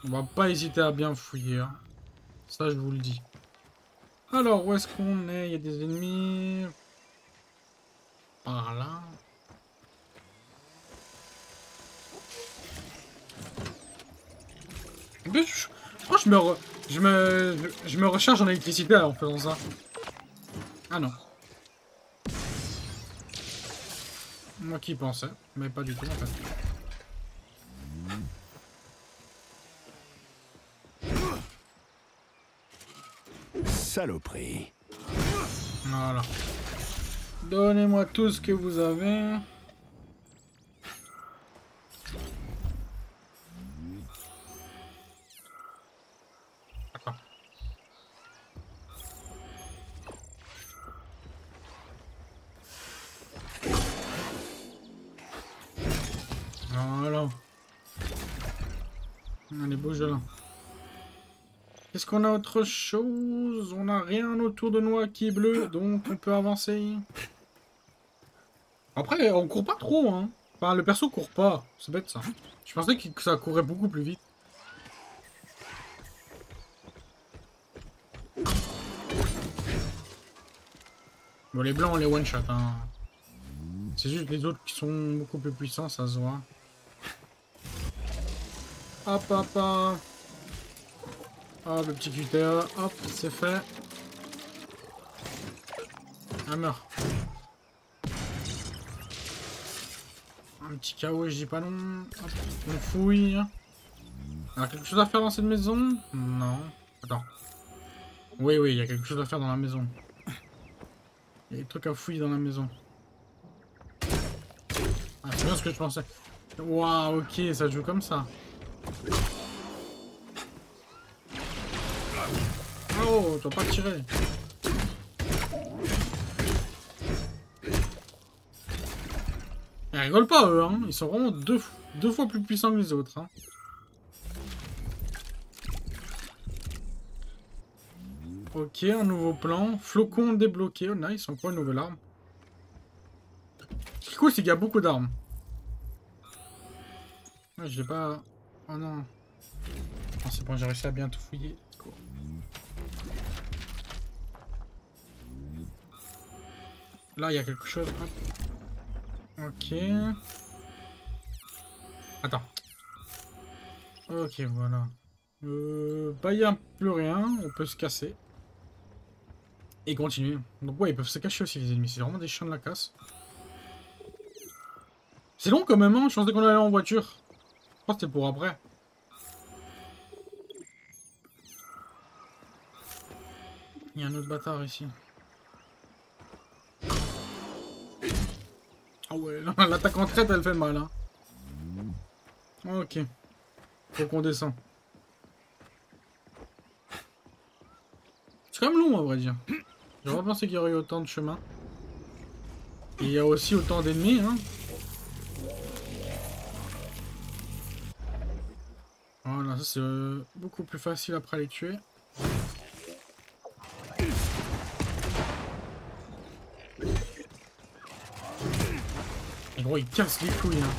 on va pas hésiter à bien fouiller. Hein. Ça, je vous le dis. Alors, où est-ce qu'on est? Il y a des ennemis. Par là. Je me recharge en électricité en faisant ça. Ah non. Moi qui pensais, mais pas du tout en fait. Saloperie. Voilà. Donnez-moi tout ce que vous avez. Voilà. Allez, bouge là. Est-ce qu'on a autre chose? On n'a rien autour de nous qui est bleu, donc on peut avancer. Après, on court pas trop, hein. Enfin, le perso court pas. C'est bête, ça. Je pensais que ça courait beaucoup plus vite. Bon, les blancs, on les one-shot, hein. C'est juste les autres qui sont beaucoup plus puissants, ça se voit. Hop, hop, hop. Hop, le petit QTE. Hop, c'est fait. Ah, meurt. Un petit KO, je dis pas non. Hop, on fouille. Il y a quelque chose à faire dans cette maison? Non. Attends. Oui, il y a quelque chose à faire dans la maison. Il y a des trucs à fouiller dans la maison. Ah, c'est bien ce que je pensais. Waouh, ok, ça joue comme ça. Oh, tu vas pas tirer. Ils rigolent pas, eux, hein. Ils sont vraiment deux fois plus puissants que les autres, hein. Ok, un nouveau plan. Flocon débloqué. Oh, nice, encore une nouvelle arme. Ce qui est cool, c'est qu'il y a beaucoup d'armes. Ouais, je l'ai pas... Oh non. Oh, c'est bon, j'ai réussi à bien tout fouiller. Cool. Là, il y a quelque chose. Hop. Ok. Attends. Ok, voilà. Bah, il n'y a plus rien. On peut se casser. Et continuer. Donc, ouais, ils peuvent se cacher aussi, les ennemis. C'est vraiment des chiens de la casse. C'est long quand même, hein. Je pensais qu'on allait en voiture. Je pense que c'était pour après. Il y a un autre bâtard ici. Ah ouais, l'attaque en traite, elle fait mal, hein. Ok. Faut qu'on descend. C'est quand même long, à vrai dire. J'aurais pensé qu'il y aurait eu autant de chemin. Et il y a aussi autant d'ennemis, hein. Voilà, ça c'est beaucoup plus facile après à les tuer. Et gros, il casse les couilles, hein.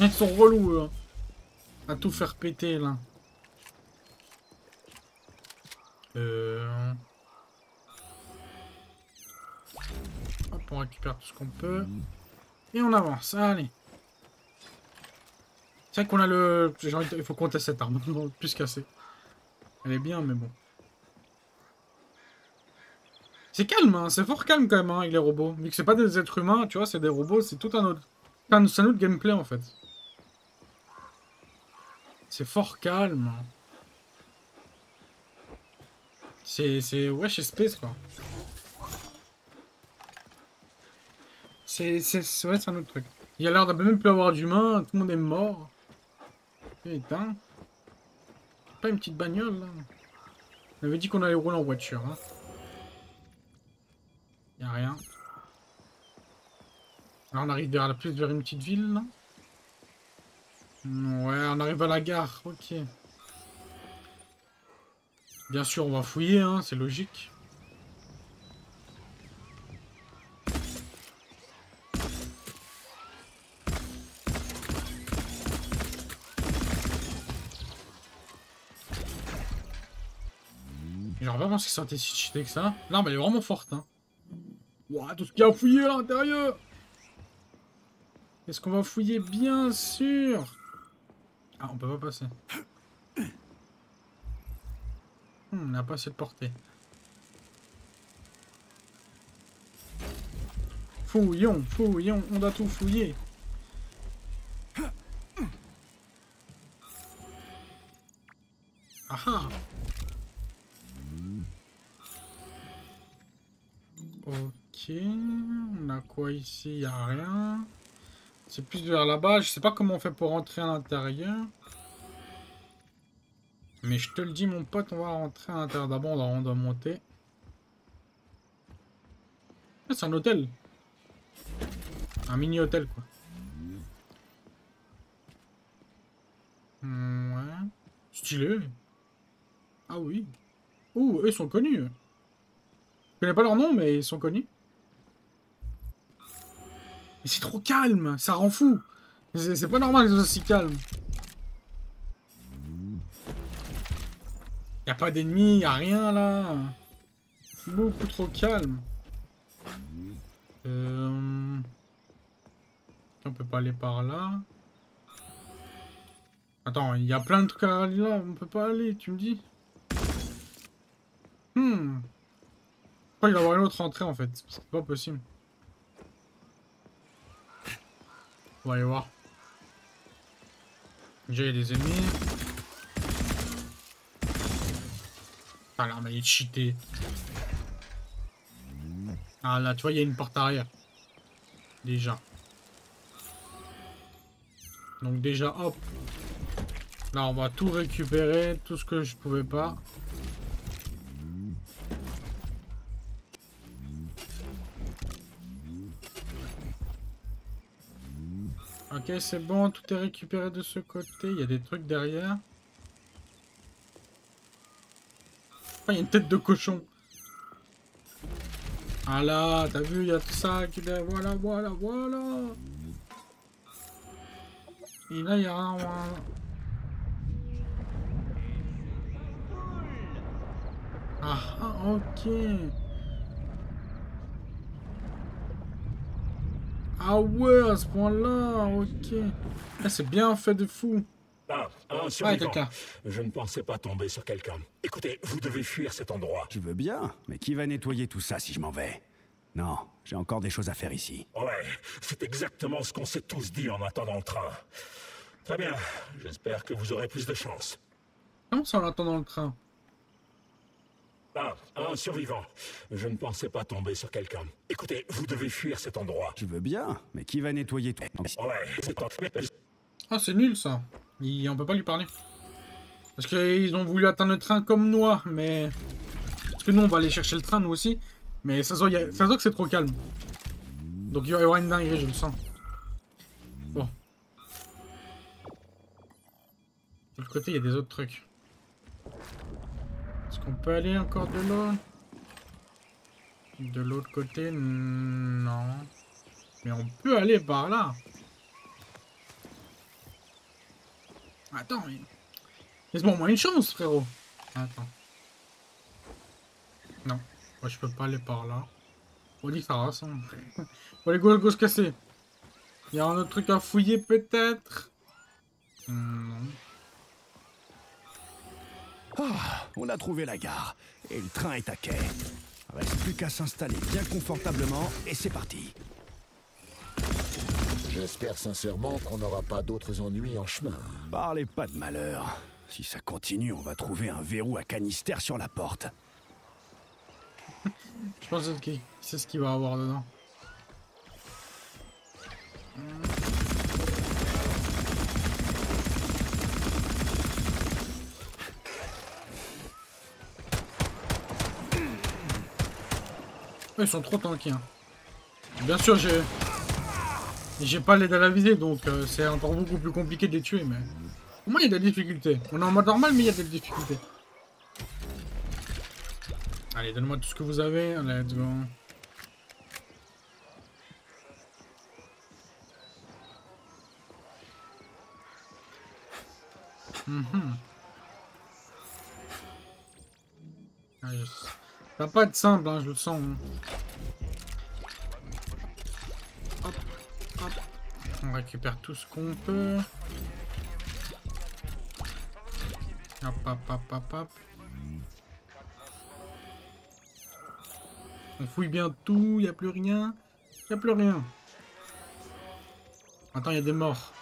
Ils sont relous, eux. À tout faire péter, là. Hop, on récupère tout ce qu'on peut. Et on avance, allez. C'est vrai qu'on a le... Il faut qu'on teste cette arme, plus cassée. Elle est bien, mais bon. C'est calme, hein, c'est fort calme quand même, hein, avec les robots. Vu que c'est pas des êtres humains, tu vois, c'est des robots, c'est tout un autre... C'est un autre gameplay, en fait. C'est fort calme. C'est... Ouais, chez Space, quoi. Ouais, c'est un autre truc. Il y a l'air de même plus avoir d'humains, tout le monde est mort. Putain. Pas une petite bagnole, là. On avait dit qu'on allait rouler en voiture, hein. Y'a rien. Là, on arrive vers une petite ville, là. Ouais, on arrive à la gare, ok. Bien sûr, on va fouiller, hein, c'est logique. J'aurais pas pensé que ça était si cheaté que ça. L'arme, elle est vraiment forte, hein. Ouah, tout ce qu'il y a à fouiller à l'intérieur. Est-ce qu'on va fouiller? Bien sûr. Ah, on peut pas passer. On n'a pas assez de portée. Fouillons, fouillons, on doit tout fouiller. Ah ah. Ok, on a quoi ici? Y a rien. C'est plus vers là-bas. Je sais pas comment on fait pour rentrer à l'intérieur. Mais je te le dis, mon pote, on va rentrer à l'intérieur. D'abord, on doit monter. Ah, c'est un hôtel. Un mini-hôtel, quoi. Ouais. Stylé. Ah oui. Ouh, eux, ils sont connus. Je connais pas leur nom, mais ils sont connus. Mais c'est trop calme, ça rend fou. C'est pas normal que ce soit si calme. Y a pas d'ennemis, y a rien là. Beaucoup trop calme. On peut pas aller par là. Attends, il y a plein de trucs à aller là, on peut pas aller, tu me dis? Pourquoi il va y avoir une autre entrée en fait? C'est pas possible. On va aller voir. Déjà, il y a des ennemis. Ah là, mais il est cheaté. Ah là, tu vois, il y a une porte arrière. Déjà. Donc déjà, hop. Là, on va tout récupérer. Tout ce que je pouvais pas. Ok, c'est bon, tout est récupéré de ce côté. Il y a des trucs derrière. Oh, il y a une tête de cochon. Ah là, t'as vu, il y a tout ça qui est... Voilà, voilà, voilà. Et là, il y a un... Ah, ok. Ah ouais, à ce point-là, ok. Ah, c'est bien fait de fou. Ah, un survivant. Je ne pensais pas tomber sur quelqu'un. Écoutez, vous devez fuir cet endroit. Tu veux bien, mais qui va nettoyer tout ça si je m'en vais? Non, j'ai encore des choses à faire ici. Ouais, c'est exactement ce qu'on s'est tous dit en attendant le train. Très bien, j'espère que vous aurez plus de chance. Comment ça en attendant le train? Ah, un survivant. Je ne pensais pas tomber sur quelqu'un. Écoutez, vous devez fuir cet endroit. Tu veux bien, mais qui va nettoyer tout? Ouais, c'est en... Ah, c'est nul ça. On peut pas lui parler. Parce qu'ils ont voulu atteindre le train comme nous, mais... Parce que nous, on va aller chercher le train, nous aussi. Mais ça se voit que c'est trop calme. Donc il va y avoir une dinguerie, je le sens. Bon. De l'autre côté, il y a des autres trucs. Est-ce qu'on peut aller encore de l'autre? De l'autre côté, non. Mais on peut aller par là. Attends, mais... laisse-moi au moins une chance, frérot. Attends. Non. Moi, je peux pas aller par là. On dit que ça rase. Hein. Bon, allez, go se casser. Il y a un autre truc à fouiller, peut-être. Non. Ah, on a trouvé la gare. Et le train est à quai. Reste plus qu'à s'installer bien confortablement et c'est parti. J'espère sincèrement qu'on n'aura pas d'autres ennuis en chemin. Parlez pas de malheur. Si ça continue, on va trouver un verrou à canister sur la porte. Je pense que c'est ce qu'il va avoir dedans. Ils sont trop tanky. Hein. Bien sûr, j'ai pas l'aide à la visée, donc c'est encore beaucoup plus compliqué de les tuer, mais... Au moins, il y a des difficultés. On est en mode normal, mais il y a des difficultés. Allez, donne-moi tout ce que vous avez. Let's go. Ça va pas être simple, hein, je le sens. Hein. Hop, hop. On récupère tout ce qu'on peut. Hop, hop, hop, hop, hop. On fouille bien tout, y a plus rien. Y a plus rien. Attends, y a des morts.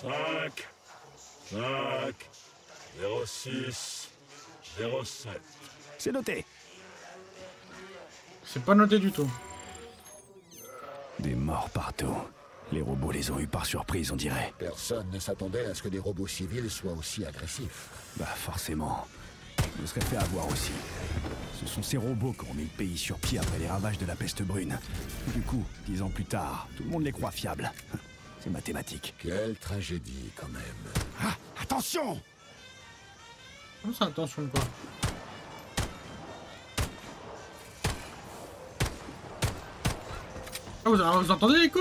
5, 06, 07. C'est noté. C'est pas noté du tout. Des morts partout. Les robots les ont eus par surprise, on dirait. Personne ne s'attendait à ce que des robots civils soient aussi agressifs. Bah forcément. Je me serais fait avoir aussi. Ce sont ces robots qui ont mis le pays sur pied après les ravages de la peste brune. Du coup, 10 ans plus tard, tout le monde les croit fiables. C'est mathématique. Quelle tragédie, quand même. Ah, attention! Comment ça, attention quoi? Ah, vous entendez l'écho?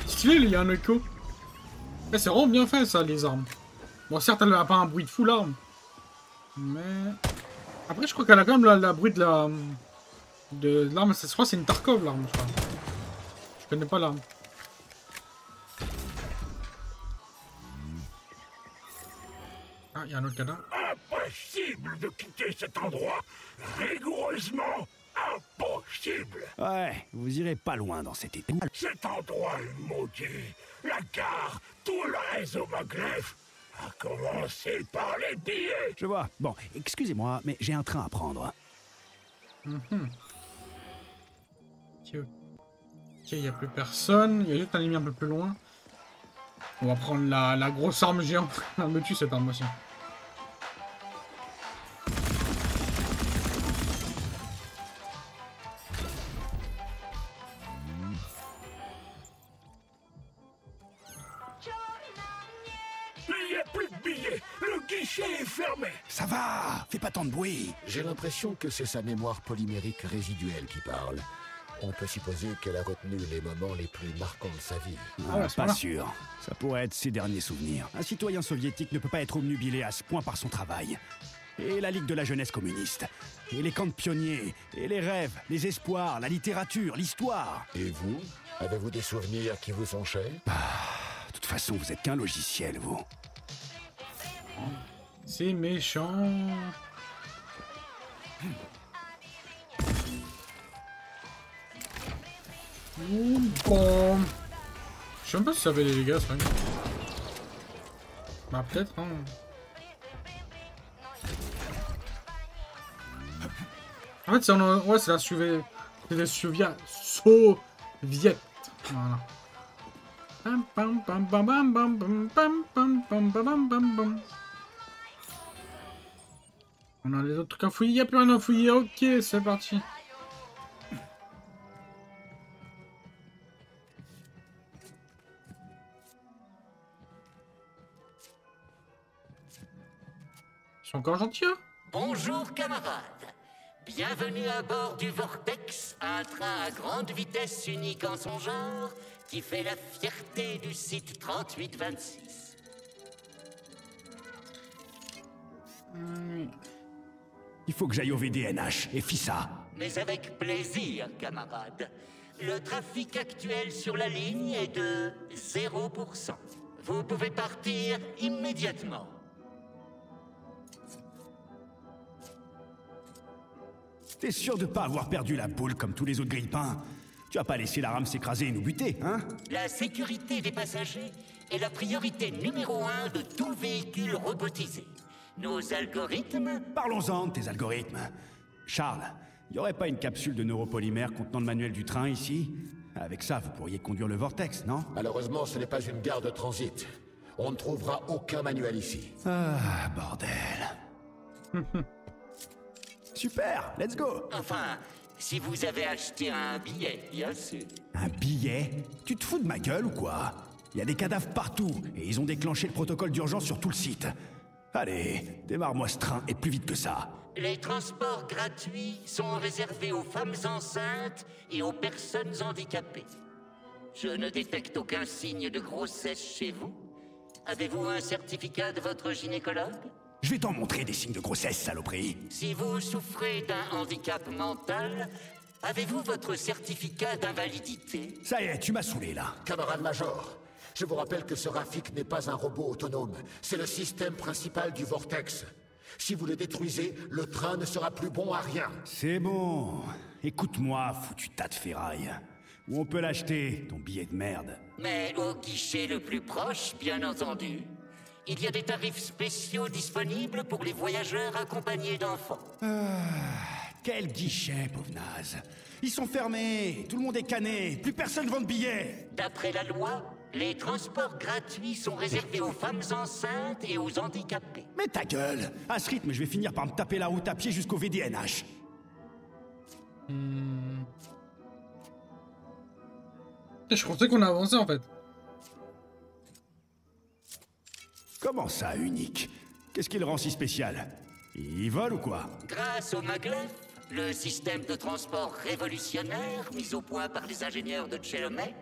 Stylé, il y a un écho. Eh, c'est vraiment bien fait ça, les armes. Bon, certes, elle n'a pas un bruit de fou l'arme. Mais... Après, je crois qu'elle a quand même la bruit de la... De l'arme, je crois que c'est une Tarkov l'arme, je crois. Je connais pas l'arme. Ah, il y a un autre cadavre. Impossible de quitter cet endroit. Rigoureusement impossible. Ouais, vous irez pas loin dans cet état. Cet endroit est maudit. La gare, tout le réseau Maglev, à commencer par les billets. Je vois. Bon, excusez-moi, mais j'ai un train à prendre. Ok, il n'y a plus personne. Il y a juste un ennemi un peu plus loin. On va prendre la grosse arme géante. Elle me tue cette arme aussi. Il n'y a plus de billets. Le guichet est fermé. Ça va, fais pas tant de bruit. J'ai l'impression que c'est sa mémoire polymérique résiduelle qui parle. On peut supposer qu'elle a retenu les moments les plus marquants de sa vie. Ah, pas sûr. Ça pourrait être ses derniers souvenirs. Un citoyen soviétique ne peut pas être obnubilé à ce point par son travail. Et la Ligue de la jeunesse communiste. Et les camps de pionniers. Et les rêves, les espoirs, la littérature, l'histoire. Et vous? Avez-vous des souvenirs qui vous sont chers? De toute façon, vous êtes qu'un logiciel, vous. C'est méchant. Bon. Je sais même pas si ça avait des dégâts, ça. Bah peut-être, hein. En fait, c'est ouais, c'est la Soviet. C'est les Soviets. Voilà. Pam pam pam pam pam pam pam pam pam pam pam pam. On a les autres trucs à fouiller, il n'y a plus rien à fouiller, ok, c'est parti. Ils sont encore gentils, hein? Bonjour camarades. Bienvenue à bord du Vortex, un train à grande vitesse unique en son genre, qui fait la fierté du site 3826. Il faut que j'aille au VDNH et FISA. Mais avec plaisir, camarade. Le trafic actuel sur la ligne est de 0%. Vous pouvez partir immédiatement. T'es sûr de pas avoir perdu la boule comme tous les autres grille-pains? Tu vas pas laisser la rame s'écraser et nous buter, hein? La sécurité des passagers est la priorité numéro 1 de tout véhicule robotisé. Nos algorithmes... Parlons-en de tes algorithmes. Charles, y aurait pas une capsule de neuropolymère contenant le manuel du train ici? Avec ça, vous pourriez conduire le Vortex, non? Malheureusement, ce n'est pas une gare de transit. On ne trouvera aucun manuel ici. Ah, bordel. Super, let's go. Enfin, si vous avez acheté un billet, bien sûr. Un billet? Tu te fous de ma gueule ou quoi? Il y a des cadavres partout, et ils ont déclenché le protocole d'urgence sur tout le site. Allez, démarre-moi ce train, et plus vite que ça. Les transports gratuits sont réservés aux femmes enceintes et aux personnes handicapées. Je ne détecte aucun signe de grossesse chez vous. Avez-vous un certificat de votre gynécologue? Je vais t'en montrer des signes de grossesse, saloperie. Si vous souffrez d'un handicap mental, avez-vous votre certificat d'invalidité? Ça y est, tu m'as saoulé, là. Camarade Major, je vous rappelle que ce Rafik n'est pas un robot autonome. C'est le système principal du Vortex. Si vous le détruisez, le train ne sera plus bon à rien. C'est bon. Écoute-moi, foutu tas de ferraille. Où on peut l'acheter, ton billet de merde? Mais au guichet le plus proche, bien entendu. Il y a des tarifs spéciaux disponibles pour les voyageurs accompagnés d'enfants. Quel guichet, pauvre naze. Ils sont fermés, tout le monde est cané, plus personne vend de billets. D'après la loi, les transports gratuits sont réservés aux femmes enceintes et aux handicapés. Mais ta gueule! À ce rythme, je vais finir par me taper la route à pied jusqu'au VDNH. Je pensais qu'on a avancé en fait. Comment ça, unique? Qu'est-ce qui le rend si spécial? Il vole ou quoi? Grâce au maglev, le système de transport révolutionnaire mis au point par les ingénieurs de Chelomey,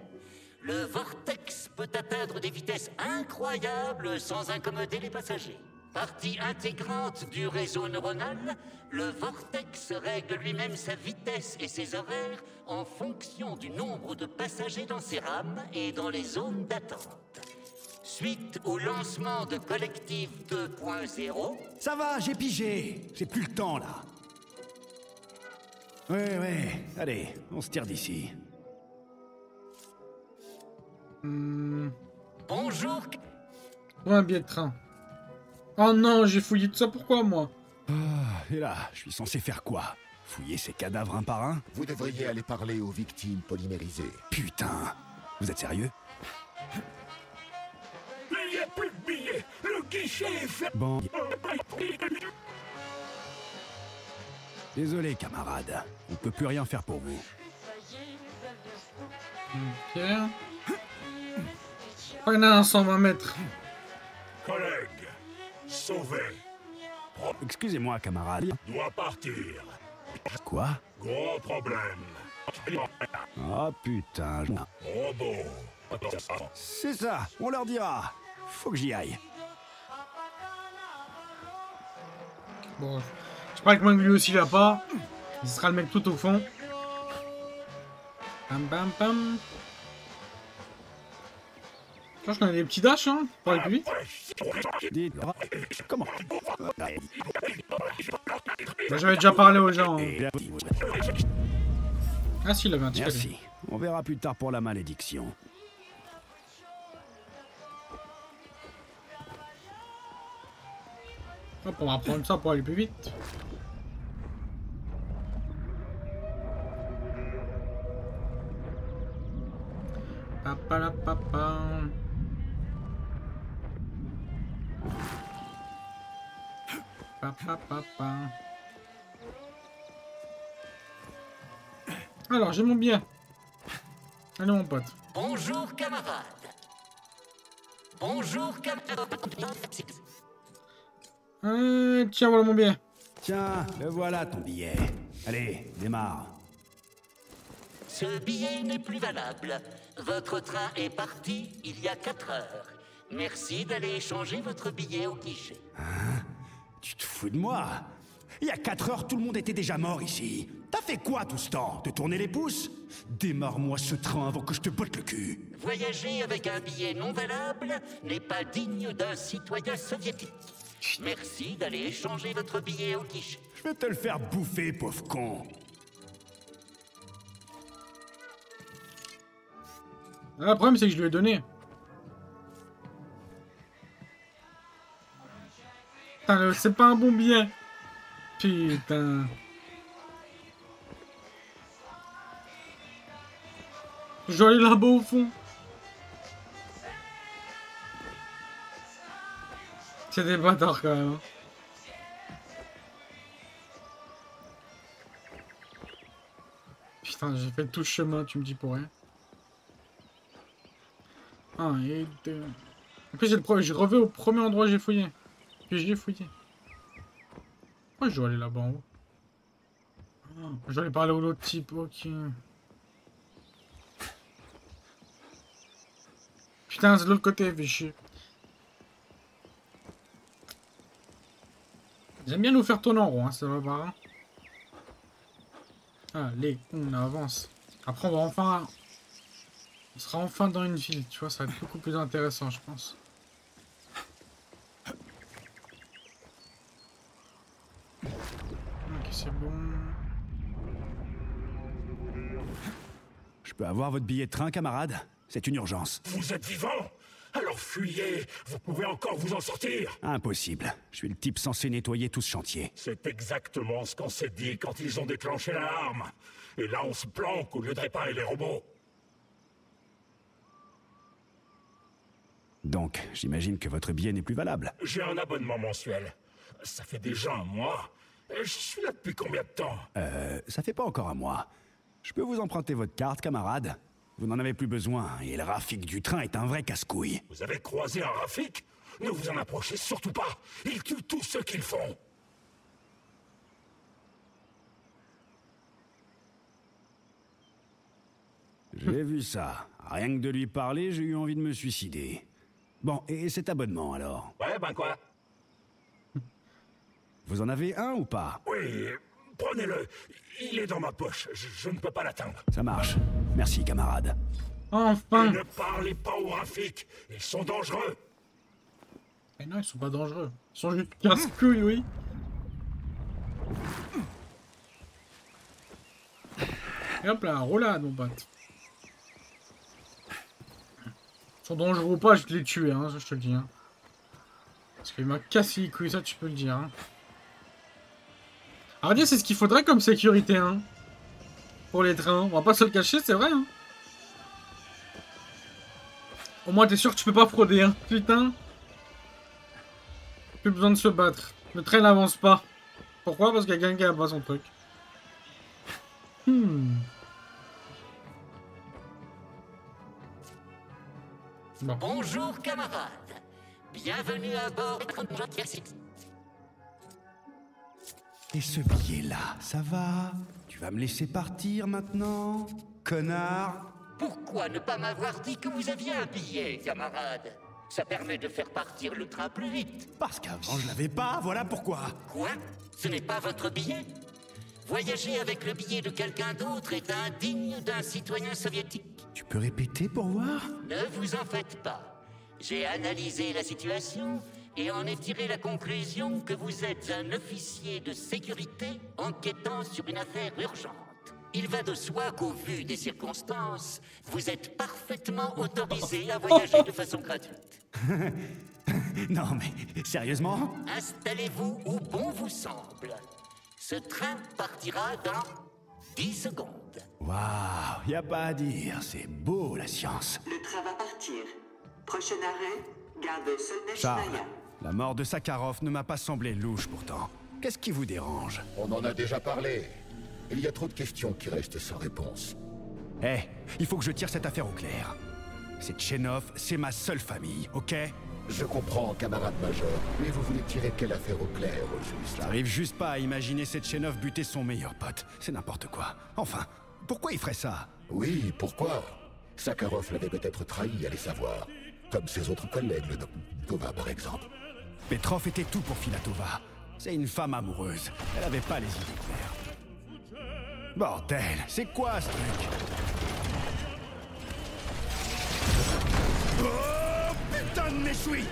le Vortex peut atteindre des vitesses incroyables sans incommoder les passagers. Partie intégrante du réseau neuronal, le Vortex règle lui-même sa vitesse et ses horaires en fonction du nombre de passagers dans ses rames et dans les zones d'attente. Suite au lancement de Collective 2.0... Ça va, j'ai pigé. J'ai plus le temps, là. Ouais. Allez, on se tire d'ici. Bonjour. Ouais, un billet de train. Oh non, j'ai fouillé tout ça, pourquoi moi? Et là, je suis censé faire quoi? Fouiller ces cadavres un par un? Vous devriez aller parler aux victimes polymérisées. Putain. Vous êtes sérieux? Il n'y a plus de billets. Le guichet est fait. Bon. Désolé, camarade. On peut plus rien faire pour vous. Ok. Oh, il y en a un 120 mètres. Collègue, sauvé. Excusez-moi, camarade. Doit partir. Quoi? Gros problème. Oh putain. Robot. C'est ça, on leur dira. Faut que j'y aille. Bon, je crois que moi lui aussi là pas. Il sera le mec tout au fond. Pam pam pam. Je pense qu'on a des petits dashs hein, pour aller plus vite. Comment? J'avais déjà parlé aux gens. Hein. Ah si, il avait un petit peu. Merci. On verra plus tard pour la malédiction. Hop, on va prendre ça pour aller plus vite. Papa la papa. Papa papa. Alors, j'ai mon bien. Allez mon pote. Bonjour camarade. Bonjour camarade. Tiens, voilà mon bien. Tiens, le voilà ton billet. Allez, démarre. Ce billet n'est plus valable. Votre train est parti il y a 4 heures. Merci d'aller échanger votre billet au guichet. Hein? Tu te fous de moi? Il y a 4 heures, tout le monde était déjà mort ici. T'as fait quoi tout ce temps? Te tourner les pouces? Démarre-moi ce train avant que je te botte le cul. Voyager avec un billet non valable n'est pas digne d'un citoyen soviétique. Merci d'aller échanger votre billet au guichet. Je vais te le faire bouffer, pauvre con. Ah, le problème, c'est que je lui ai donné. Putain, c'est pas un bon billet. Putain. Je dois aller là-bas au fond. C'est des bâtards quand même. Putain, j'ai fait tout le chemin, tu me dis pour rien. 1 et 2. En plus, je reviens au premier endroit que j'ai fouillé. Puis j'ai fouillé. Pourquoi je dois aller là-bas en haut? Je dois aller parler à l'autre type, ok. Putain, c'est de l'autre côté, fait chier. J'aime bien nous faire tourner en rond, hein, ça va pas. Allez, on avance. Après, on va enfin... On sera enfin dans une ville, tu vois, ça va être beaucoup plus intéressant, je pense. Ok, c'est bon. Je peux avoir votre billet de train, camarade? C'est une urgence. Vous êtes vivant? Alors fuyez, vous pouvez encore vous en sortir. Impossible. Je suis le type censé nettoyer tout ce chantier. C'est exactement ce qu'on s'est dit quand ils ont déclenché l'alarme. Et là, on se planque au lieu de réparer les robots. Donc, j'imagine que votre billet n'est plus valable. J'ai un abonnement mensuel. Ça fait déjà un mois. Je suis là depuis combien de temps? Ça fait pas encore un mois. Je peux vous emprunter votre carte, camarade? Vous n'en avez plus besoin, et le Rafik du train est un vrai casse-couille. Vous avez croisé un Rafik? Ne vous en approchez surtout pas. Ils tuent tous ceux qu'ils font. J'ai vu ça. Rien que de lui parler, j'ai eu envie de me suicider. Bon, et cet abonnement, alors? Ouais, ben quoi? Vous en avez un ou pas? Oui, prenez-le. Il est dans ma poche. Je ne peux pas l'atteindre. Ça marche. Merci, camarade. Enfin! Et ne parlez pas aux Rafik. Ils sont dangereux. Mais non, ils sont pas dangereux. Ils sont juste casse-couilles, oui. Et hop là, roulade, mon pote. Ils sont dangereux ou pas, je vais les tuer, hein, ça je te le dis. Hein. Parce qu'il m'a cassé les couilles, ça tu peux le dire. Hein. Alors dire, c'est ce qu'il faudrait comme sécurité, hein. Pour les trains, on va pas se le cacher, c'est vrai, hein. Au moins t'es sûr que tu peux pas frauder, hein. Putain. Plus besoin de se battre. Le train n'avance pas. Pourquoi? Parce qu'il y a quelqu'un qui a pas son truc. Bon. Bonjour camarades. Bienvenue à bord de City. Et ce billet-là, ça va? Tu vas me laisser partir maintenant, connard? Pourquoi ne pas m'avoir dit que vous aviez un billet, camarade? Ça permet de faire partir le train plus vite. Parce qu'avant je l'avais pas, voilà pourquoi. Quoi? Ce n'est pas votre billet? Voyager avec le billet de quelqu'un d'autre est indigne d'un citoyen soviétique. Tu peux répéter pour voir? Ne vous en faites pas. J'ai analysé la situation et en ai tiré la conclusion que vous êtes un officier de sécurité enquêtant sur une affaire urgente. Il va de soi qu'au vu des circonstances, vous êtes parfaitement autorisé à voyager de façon gratuite. Non mais, sérieusement? Installez-vous où bon vous semble. Ce train partira dans 10 secondes. Waouh, y a pas à dire, c'est beau la science. Le train va partir. Prochain arrêt, gare de Charles, Solnechnaya. la mort de Sakharov ne m'a pas semblé louche pourtant. Qu'est-ce qui vous dérange? On en a déjà parlé. Il y a trop de questions qui restent sans réponse. Il faut que je tire cette affaire au clair. C'est Tchenov, c'est ma seule famille, ok? Je comprends, camarade major, mais vous voulez tirer quelle affaire au clair, au juste? J'arrive juste pas à imaginer Sechenov buter son meilleur pote. C'est n'importe quoi. Enfin, pourquoi il ferait ça? Oui, pourquoi? Sakharov l'avait peut-être trahi, allez savoir. Comme ses autres collègues, le Tova par exemple. Petrov était tout pour Filatova. C'est une femme amoureuse. Elle avait pas les idées claires. Bordel, c'est quoi ce truc? Oh, putain de méchoui!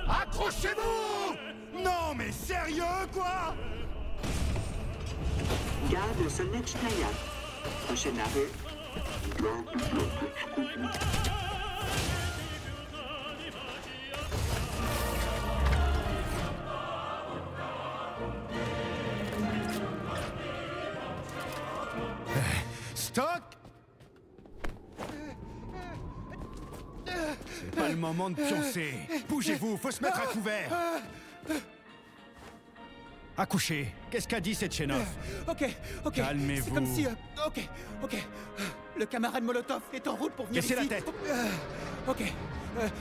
Accrochez-vous! Non mais sérieux quoi? Gare de Solnechnaya. Prochain arrêt. Stock? C'est pas le moment de pioncer. Bougez-vous, faut se mettre à couvert. Accouchez. Qu'est-ce qu'a dit Sechenov? Ok. Calmez-vous. C'est comme si... Ok. Le camarade Molotov est en route pour venir ici. Baissez la tête. Ok.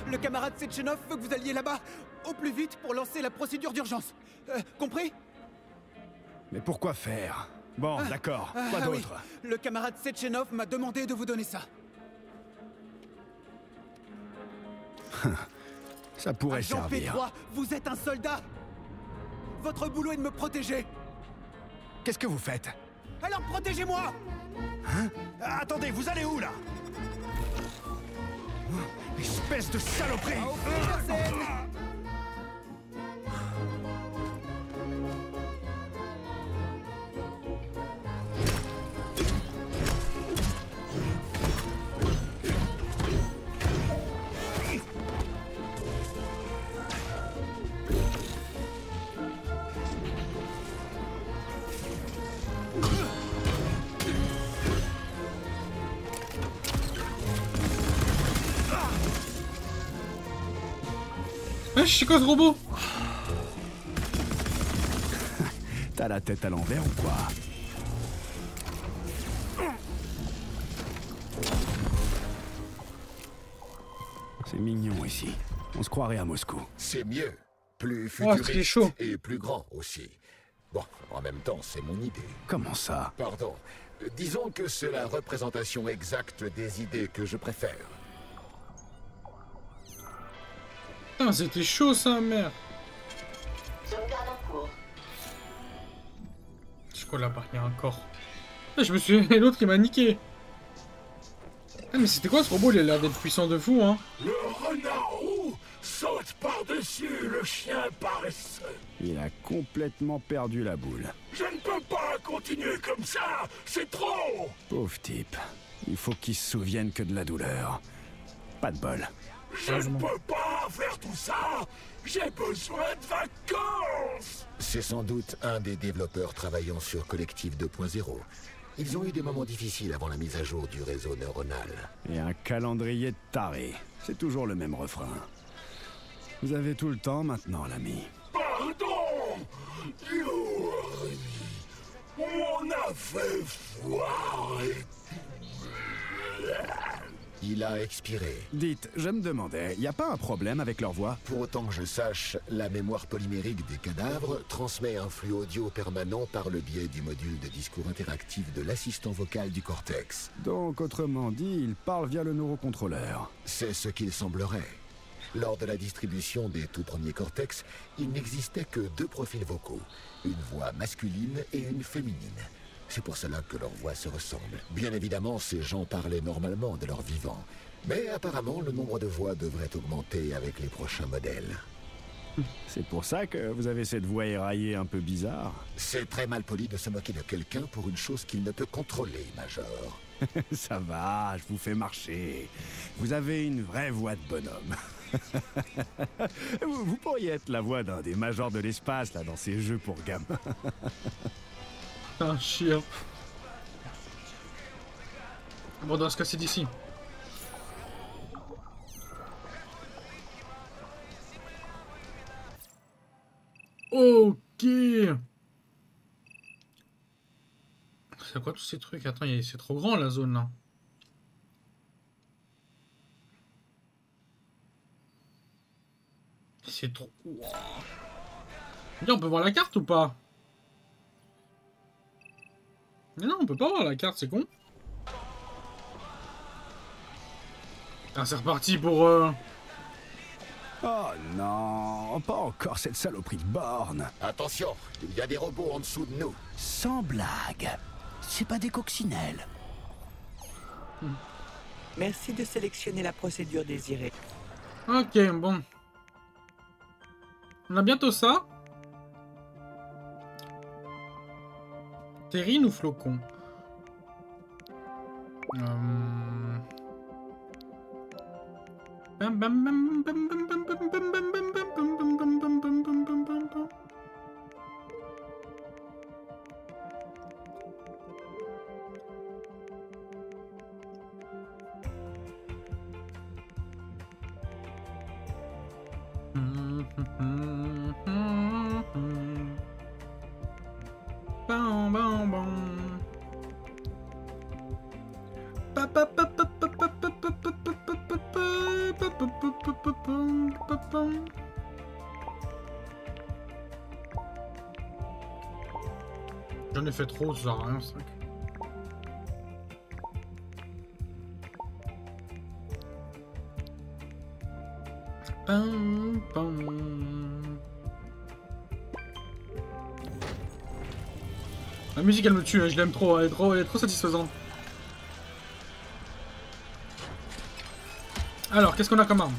Le camarade Sechenov veut que vous alliez là-bas au plus vite pour lancer la procédure d'urgence. Compris? Mais pourquoi faire? Bon, d'accord. Quoi d'autre? Oui. Le camarade Sechenov m'a demandé de vous donner ça. Ça pourrait Agent servir. P3, vous êtes un soldat. Votre boulot est de me protéger. Qu'est-ce que vous faites? Alors protégez-moi! Hein? Attendez, vous allez où là? Espèce de saloperie! C'est quoi ce robot? T'as la tête à l'envers ou quoi? C'est mignon ici. On se croirait à Moscou. C'est mieux. Plus Oh, c'est futuriste chaud. et plus grand aussi. Bon, en même temps, c'est mon idée. Comment ça? Pardon. Disons que c'est la représentation exacte des idées que je préfère. Putain, c'était chaud ça, merde. Sauvegarde en cours. C'est quoi là-bas? Il y a un corps. Ah, je me suis... L'autre il m'a niqué. Ah, mais c'était quoi ce robot? Il a l'air d'être puissant de fou, hein. Le renard roux saute par-dessus le chien paresseux. Il a complètement perdu la boule. Je ne peux pas continuer comme ça, c'est trop. Pauvre type. Il faut qu'il se souvienne que de la douleur. Pas de bol. Je ne peux pas faire tout ça. J'ai besoin de vacances. C'est sans doute un des développeurs travaillant sur Collectif 2.0. Ils ont eu des moments difficiles avant la mise à jour du réseau neuronal. Et un calendrier de taré. C'est toujours le même refrain. Vous avez tout le temps maintenant, l'ami. Pardon, Yuri. On a fait foirer. Il a expiré. Dites, je me demandais, y a pas un problème avec leur voix? Pour autant que je sache, la mémoire polymérique des cadavres transmet un flux audio permanent par le biais du module de discours interactif de l'assistant vocal du cortex. Donc, autrement dit, ils parlent via le neurocontrôleur. C'est ce qu'il semblerait. Lors de la distribution des tout premiers cortex, il n'existait que 2 profils vocaux, une voix masculine et une féminine. C'est pour cela que leurs voix se ressemblent. Bien évidemment, ces gens parlaient normalement de leur vivant. Mais apparemment, le nombre de voix devrait augmenter avec les prochains modèles. C'est pour ça que vous avez cette voix éraillée un peu bizarre. C'est très mal poli de se moquer de quelqu'un pour une chose qu'il ne peut contrôler, Major. Ça va, je vous fais marcher. Vous avez une vraie voix de bonhomme. Vous pourriez être la voix d'un des majors de l'espace, là, dans ces jeux pour gamins. Un chien. Bon, dans ce cas, c'est d'ici. Ok. C'est quoi tous ces trucs? Attends, c'est trop grand la zone là. C'est trop... Wow. On peut voir la carte ou pas? Mais non, on peut pas voir la carte, c'est con. Ah, c'est reparti pour... Oh non, pas encore cette saloperie de borne. Attention, il y a des robots en dessous de nous. Sans blague. C'est pas des coccinelles. Merci de sélectionner la procédure désirée. Ok, bon. On a bientôt ça. Terrine ou flocon? J'en ai fait trop, ça sert à rien, ce truc. Pam, pam. La musique, elle me tue, hein, je l'aime trop, elle est trop satisfaisante. Alors, qu'est-ce qu'on a comme arme?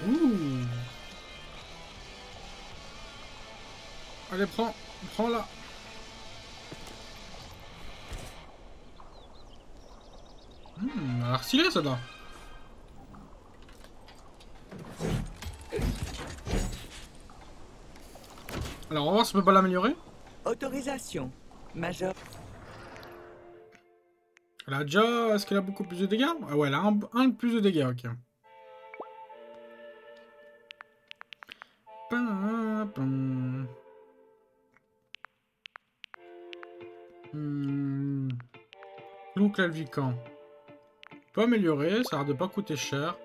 Ouh. Allez, prends-la. Elle a l'air stylée, ça là. Alors, on va voir si on peut pas l'améliorer. Autorisation. Major. Elle a déjà... Est-ce qu'elle a beaucoup plus de dégâts? Ah ouais, elle a un de plus de dégâts, ok. Clou clavican. On peut améliorer, ça a l'air de pas coûter cher.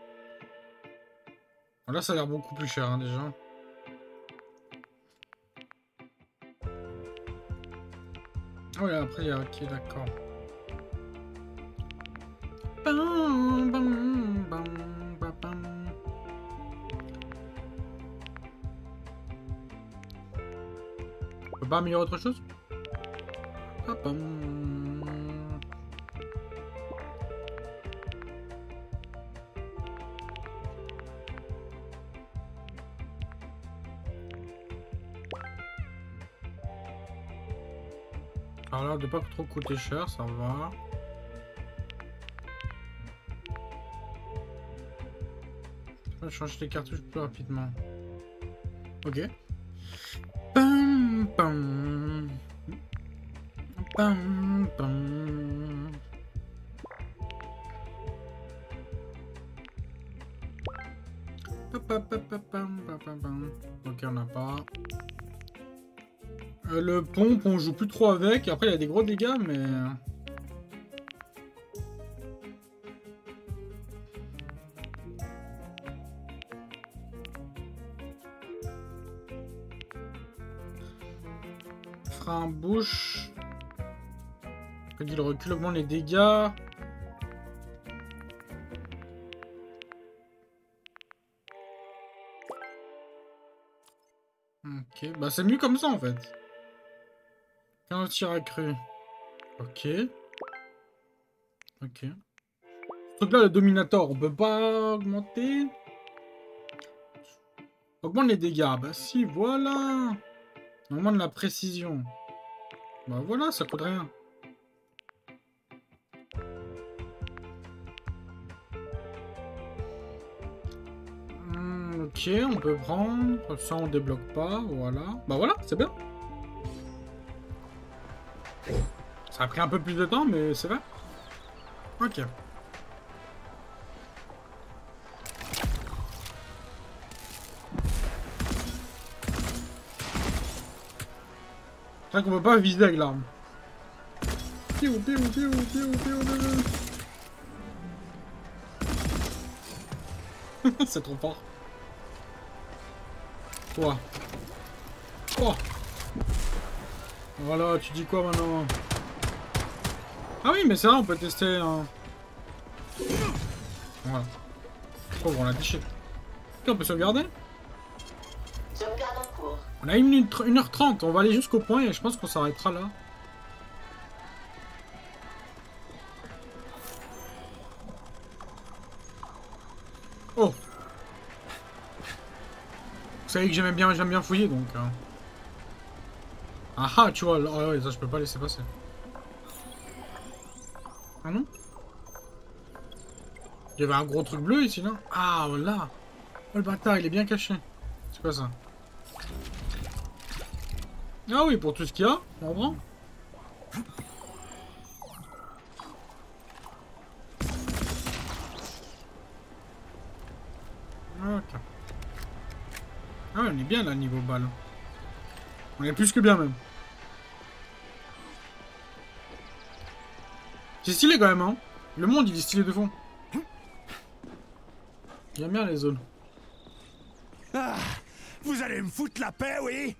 Là, ça a l'air beaucoup plus cher, hein, déjà. Ah ouais, après, il y a... Ok, d'accord. On peut pas améliorer autre chose? Alors là, de pas trop coûter cher, ça va. Je vais changer les cartouches plus rapidement. Ok. Pam, pam. Pam, pam. Ok, on n'a pas. Le pompe, on joue plus trop avec. Après, il y a des gros dégâts, mais... Frein bouche. Quand il recule, augmente les dégâts. Ok, bah c'est mieux comme ça en fait. Quand le tir accru. Ok. Ok. Ce truc là, le Dominator, on peut pas augmenter. Augmente les dégâts. Bah si, voilà. On augmente la précision. Bah voilà, ça coûte rien. Ok, on peut prendre. Ça, on débloque pas. Voilà. Bah voilà, c'est bien. Ça a pris un peu plus de temps, mais c'est vrai. Ok. C'est vrai qu'on peut pas viser avec l'arme. piou, piou, piou, piou, piou, piou. C'est trop fort. Toi. Oh. Voilà, tu dis quoi maintenant? Ah oui, mais c'est vrai, on peut tester. Voilà. Oh, on l'a déchiré. Ok, on peut sauvegarder. Sauvegarde en cours. On a 1h30, on va aller jusqu'au point et je pense qu'on s'arrêtera là. Oh. Vous savez que j'aime bien fouiller donc. Ah ah, tu vois, ah ouais, ça je peux pas laisser passer. Ah non? Il y avait un gros truc bleu ici, non? Ah, là. Oh le bâtard, il est bien caché. C'est quoi ça? Ah oui, pour tout ce qu'il y a, on prend. Ok. Ah ouais, on est bien là, niveau balle. On est plus que bien même. C'est stylé quand même, hein. Le monde, il est stylé de fond. J'aime bien les zones. Ah, vous allez me foutre la paix, oui?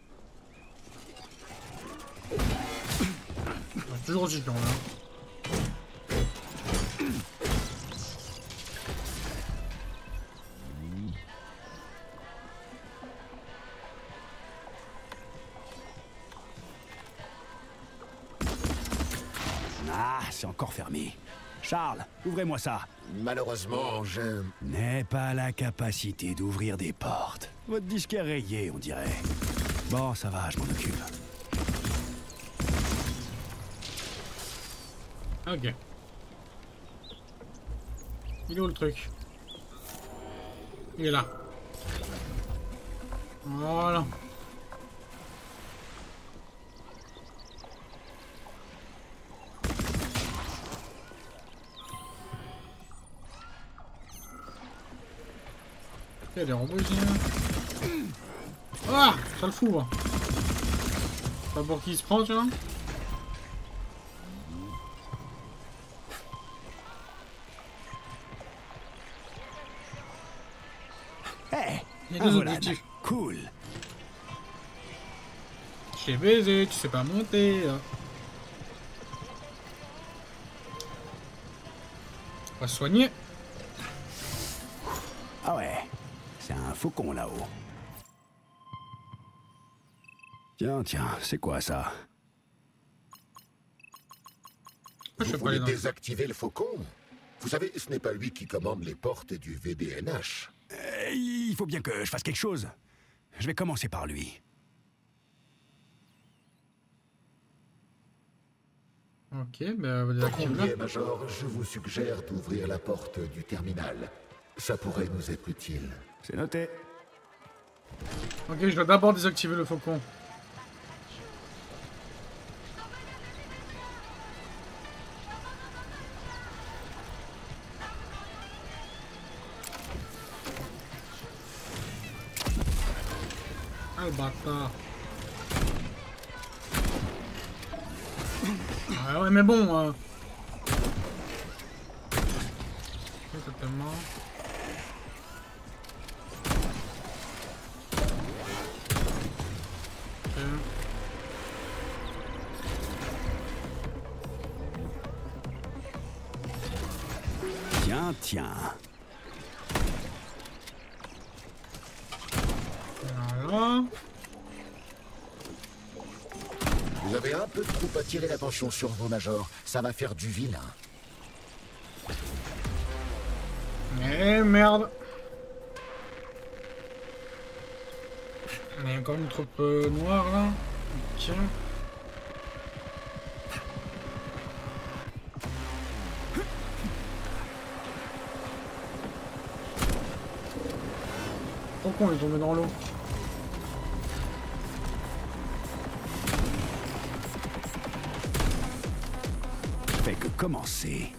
Toujours aussi chiant là. Ah, c'est encore fermé. Charles, ouvrez-moi ça. Malheureusement, je n'ai pas la capacité d'ouvrir des portes. Votre disque est rayé, on dirait. Bon, ça va, je m'en occupe. Ok. Il est où le truc? Il est là. Voilà. Il y a des robots ici. Ah, ça le fout. Hein. Pas pour qui il se prend, tu vois. Hey, il y a deux objectifs. Cool. Je t'ai baisé, tu sais pas monter. On va se soigner. Ah ouais, c'est un faucon là-haut. Tiens, c'est quoi ça? Vous voulez désactiver le faucon? Vous savez, ce n'est pas lui qui commande les portes du VDNH. Il faut bien que je fasse quelque chose. Je vais commencer par lui. Ok, ben désactiver. Major, je vous suggère d'ouvrir la porte du terminal. Ça pourrait nous être utile. C'est noté. Ok, je dois d'abord désactiver le faucon. Ah le bâtard. Ah ouais mais bon totalement. Tiens. Voilà. Vous avez un peu trop attiré l'attention sur vous, Major. Ça va faire du vilain. Eh merde. Il y a encore une troupe noire là. Ok. Pourquoi on est tombé dans l'eau? Fait que commencer.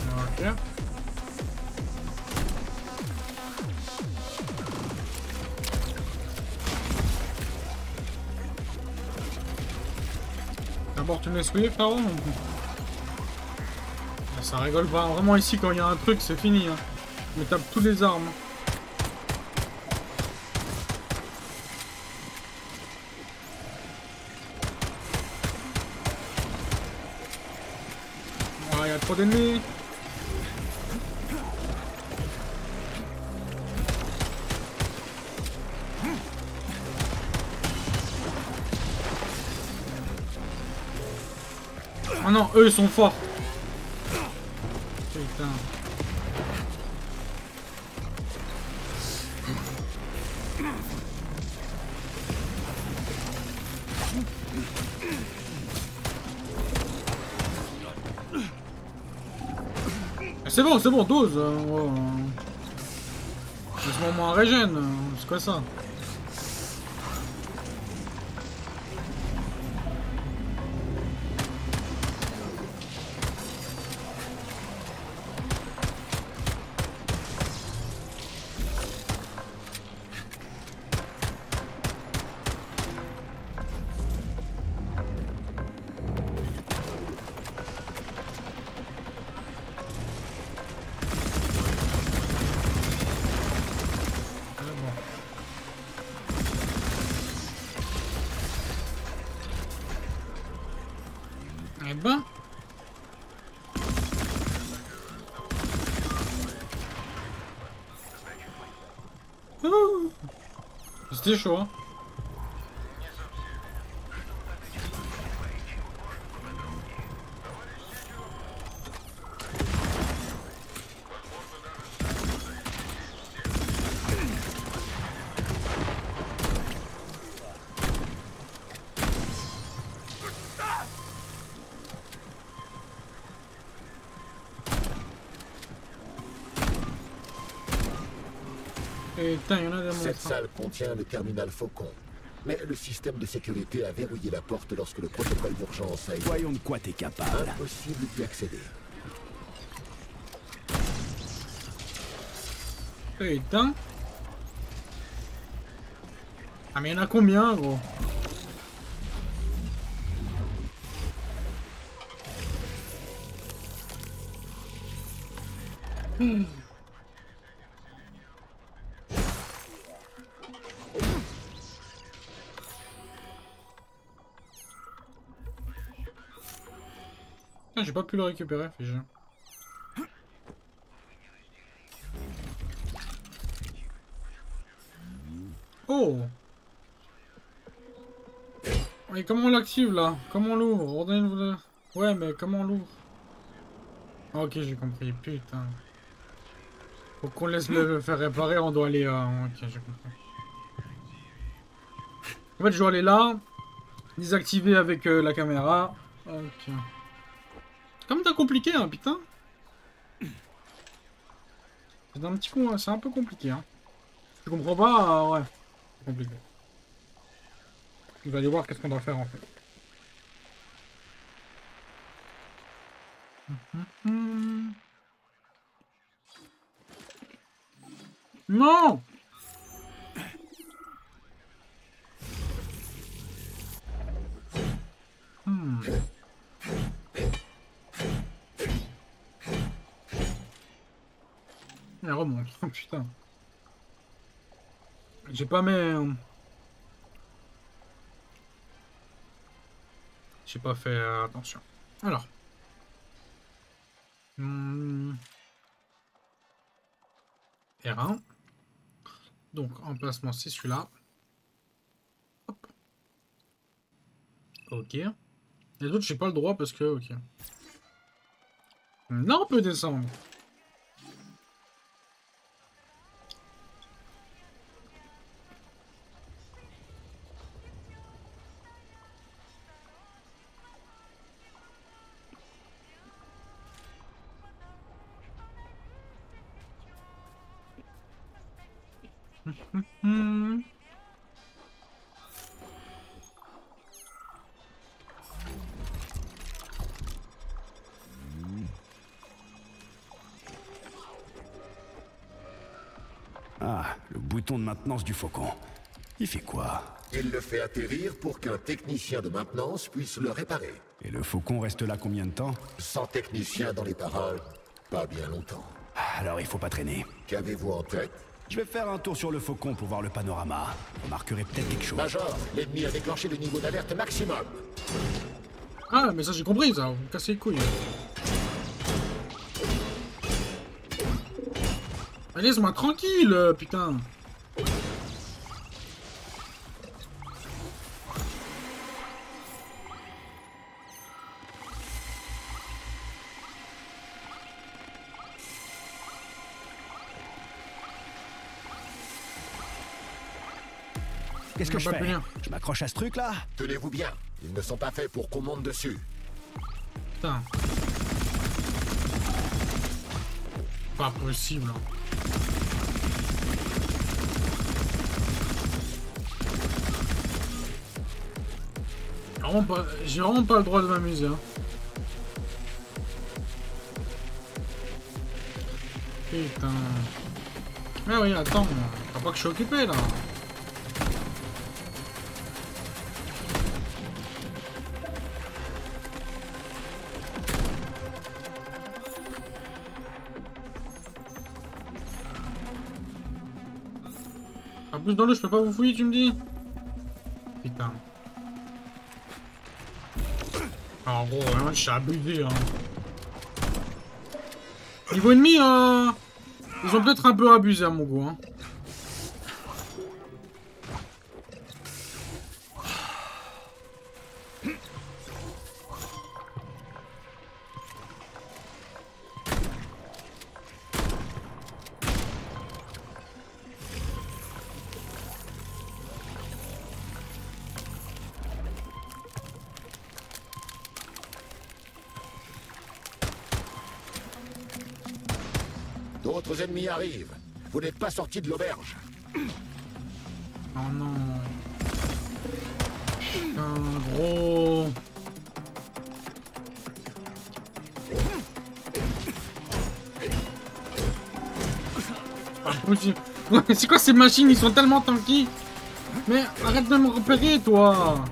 Ok. porte une esprit, frérot. Ça rigole pas. Vraiment ici, quand il y a un truc, c'est fini. Hein. On tape toutes les armes. Ah, il y a trop d'ennemis. Oh non, eux ils sont forts. Putain. C'est bon, dose. Oh. Laisse-moi moins régène. C'est quoi ça? Eh ben. C'était chaud, hein. Cette salle contient le terminal Faucon. Mais le système de sécurité a verrouillé la porte lorsque le protocole d'urgence a été... Voyons de quoi t'es capable. Impossible d'y accéder. Putain. Ah mais il y en a combien, gros? J'ai pas pu le récupérer, fais-je. Oh! Mais comment on l'active là? Comment on l'ouvre? Ordonnez-vous. Ouais, mais comment on l'ouvre? Ok, j'ai compris, putain. Faut qu'on laisse le faire réparer, on doit aller... Ok, j'ai compris. En fait, je dois aller là, désactiver avec la caméra. Ok. Comme t'as compliqué, hein, putain. C'est un petit coup, c'est un peu compliqué, hein. Si tu comprends pas, ouais. C'est compliqué. Vous allez voir qu'est-ce qu'on doit faire, en fait. Non! Elle remonte, oh putain. J'ai pas mes... J'ai pas fait attention. Alors. R1. Donc, emplacement, c'est celui-là. Hop. Ok. Les autres, j'ai pas le droit parce que... Ok. Non, on peut descendre. Ah, le bouton de maintenance du Faucon. Il fait quoi? Il le fait atterrir pour qu'un technicien de maintenance puisse le réparer. Et le faucon reste là combien de temps? Sans technicien dans les parages, pas bien longtemps. Alors il faut pas traîner. Qu'avez-vous en tête? Je vais faire un tour sur le faucon pour voir le panorama. Vous remarquerez peut-être quelque chose. Major, l'ennemi a déclenché le niveau d'alerte maximum. Ah, mais ça j'ai compris, ça. Vous me cassez les couilles. Allez, laisse-moi tranquille, putain. Qu'est-ce que je fais? Je m'accroche à ce truc là? Tenez-vous bien, ils ne sont pas faits pour qu'on monte dessus. Putain. Pas possible. J'ai vraiment pas le droit de m'amuser. Hein. Putain. Mais oui, attends, t'as pas que je suis occupé là. En plus dans l'eau, je peux pas vous fouiller, tu me dis? Putain. En gros, vraiment, je suis abusé, hein. Niveau ennemi, ils ont peut-être un peu abusé à mon goût, hein. D'autres ennemis arrivent. Vous n'êtes pas sortis de l'auberge. Oh non. Putain, gros. Pas possible. C'est quoi ces machines? Ils sont tellement tanky. Mais arrête de me repérer, toi.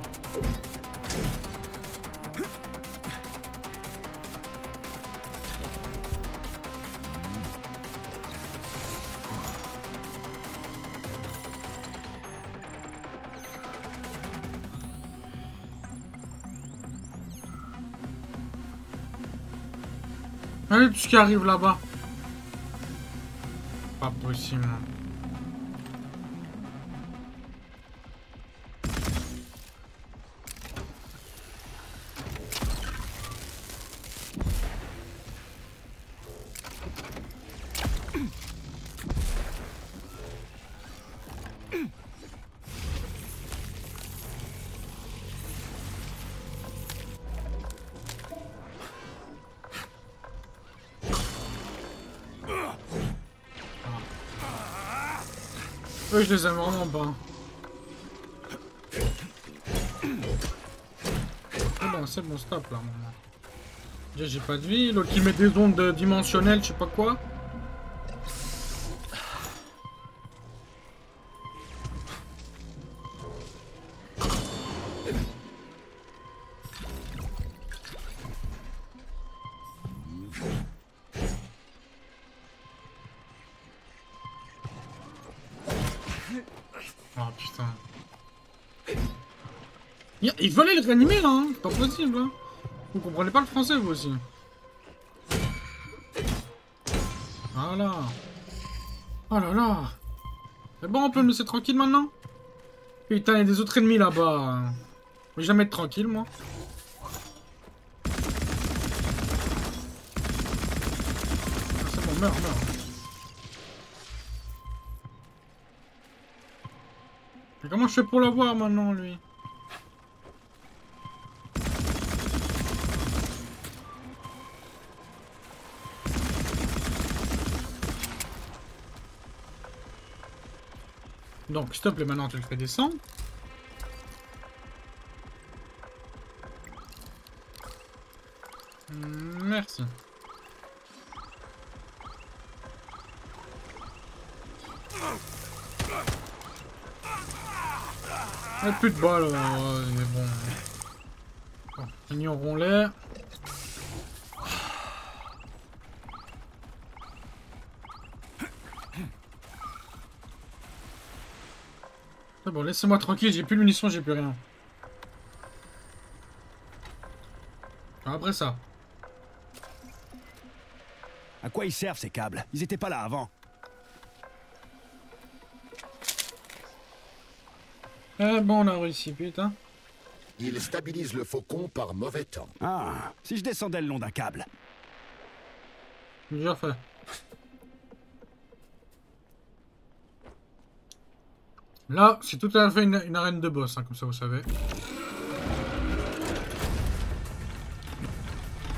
Allez, tout ce qui arrive là-bas. Pas possible. Eux, je les aime vraiment pas. C'est bon, stop là, maman. Déjà, j'ai pas de vie. L'autre qui met des ondes dimensionnelles, je sais pas quoi. Oh putain. Il fallait le réanimer là, hein. C'est pas possible. Hein. Vous comprenez pas le français vous aussi. Voilà. Oh là là. C'est bon, on peut me laisser tranquille maintenant? Putain, il y a des autres ennemis là-bas. Je vais jamais être tranquille moi. Ah, c'est bon, meurs. Mais comment je fais pour l'avoir maintenant, lui? Donc, s'il te plaît, maintenant tu le fais descendre. Merci. Plus de balles, il est bon. Ignorons-les. C'est bon, laissez-moi tranquille, j'ai plus de munitions, j'ai plus rien. Après ça. À quoi ils servent ces câbles? Ils étaient pas là avant. Eh bon, on a réussi, putain. Il stabilise le faucon par mauvais temps. Ah, si je descendais le long d'un câble. Déjà fait. Là, c'est tout à fait une arène de boss, hein, comme ça vous savez.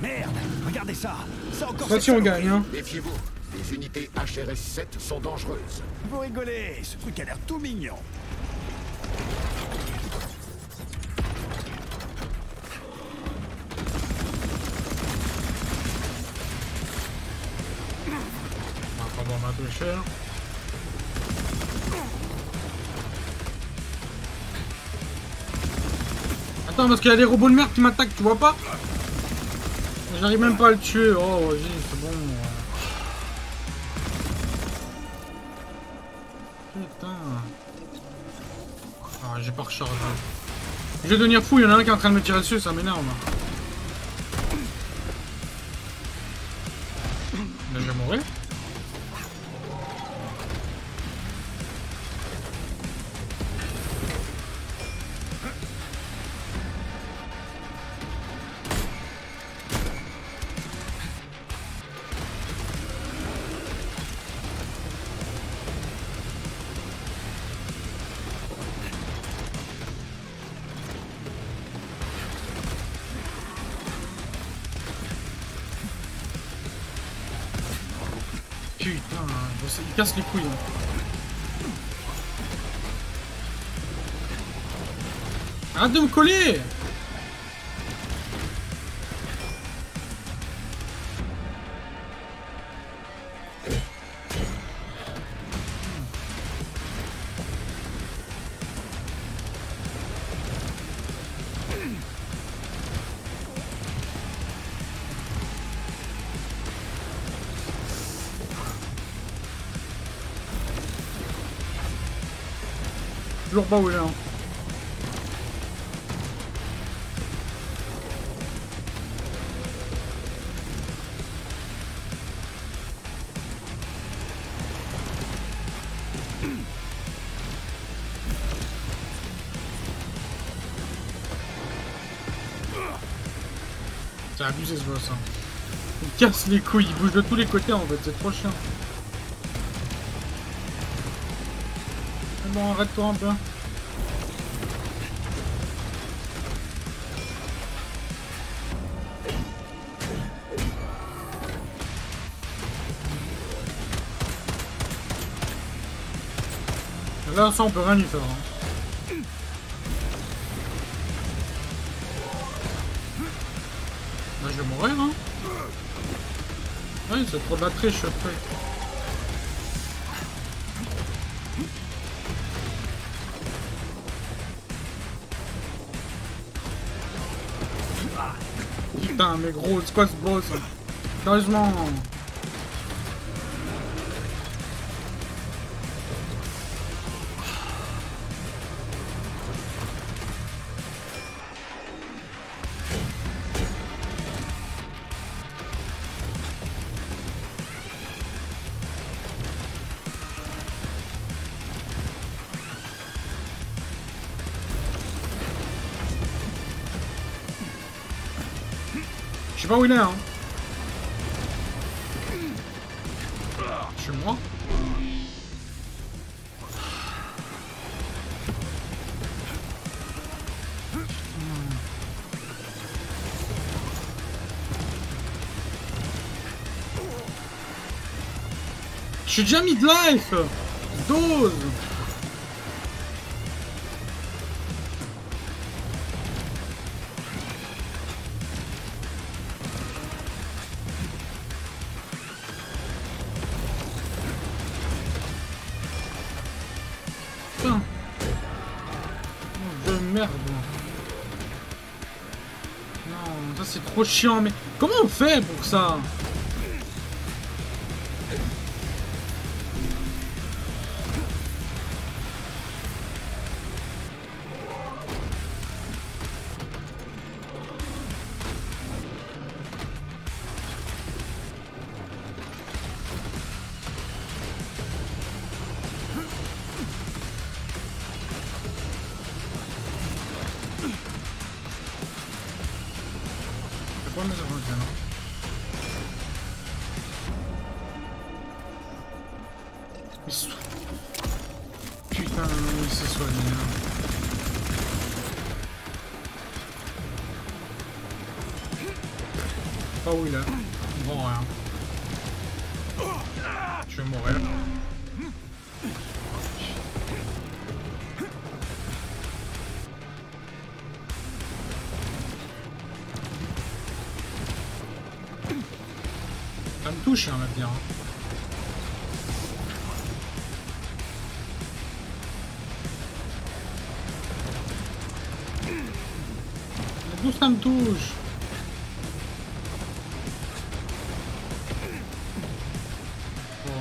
Merde, regardez ça. Ça encore. Attention, on gagne, hein. Méfiez-vous, les unités HRS-7 sont dangereuses. Vous rigolez, ce truc a l'air tout mignon. On m'a touché. Attends, parce qu'il y a des robots de merde qui m'attaquent, tu vois pas? J'arrive même pas à le tuer. Oh, vas-y, c'est bon. Putain. Ah, j'ai pas rechargé. Je vais devenir fou, il y en a un qui est en train de me tirer dessus, ça m'énerve. Là, je vais mourir. Putain, il casse les couilles. Arrête de me coller! Toujours pas où il est, hein. C'est abusé ce boss, hein. Il casse les couilles, il bouge de tous les côtés en fait, c'est trop chiant. Bon, arrête-toi un peu. Là, ça, on peut rien y faire. Hein. Là, je vais mourir, hein. Ouais, c'est trop de la triche, ce truc. Putain, mais gros, c'est quoi ce boss? Sérieusement. Je sais pas où il est, hein. Je suis moi. Je suis déjà mid-life. Dose. Putain. De merde. Non. c'est trop chiant, mais comment on fait pour ça? Putain, il s'est soigné. Pas où il est. Bon, rien. Je vais mourir. Ça me touche, hein, on va dire. D'où ça me touche? Bon.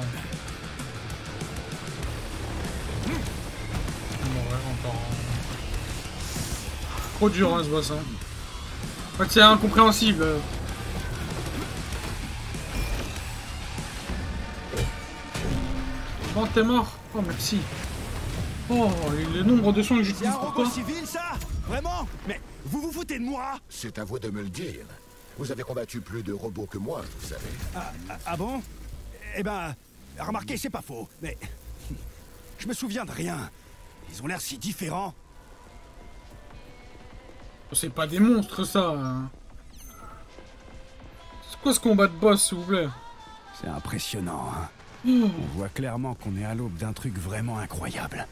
Je vais mourir encore. Trop dur, hein, ce boss. Hein. En fait, c'est incompréhensible. Bon, t'es mort. Oh, merci. Oh, le nombre de soins que j'utilise pour toi. C'est un robot civil, ça? Vraiment? Mais vous vous foutez de moi? C'est à vous de me le dire. Vous avez combattu plus de robots que moi, vous savez. Ah bon? Eh ben, remarquez, c'est pas faux, mais... Je me souviens de rien. Ils ont l'air si différents. C'est pas des monstres, ça. Hein. C'est quoi ce combat de boss, s'il vous plaît? C'est impressionnant, hein. On voit clairement qu'on est à l'aube d'un truc vraiment incroyable.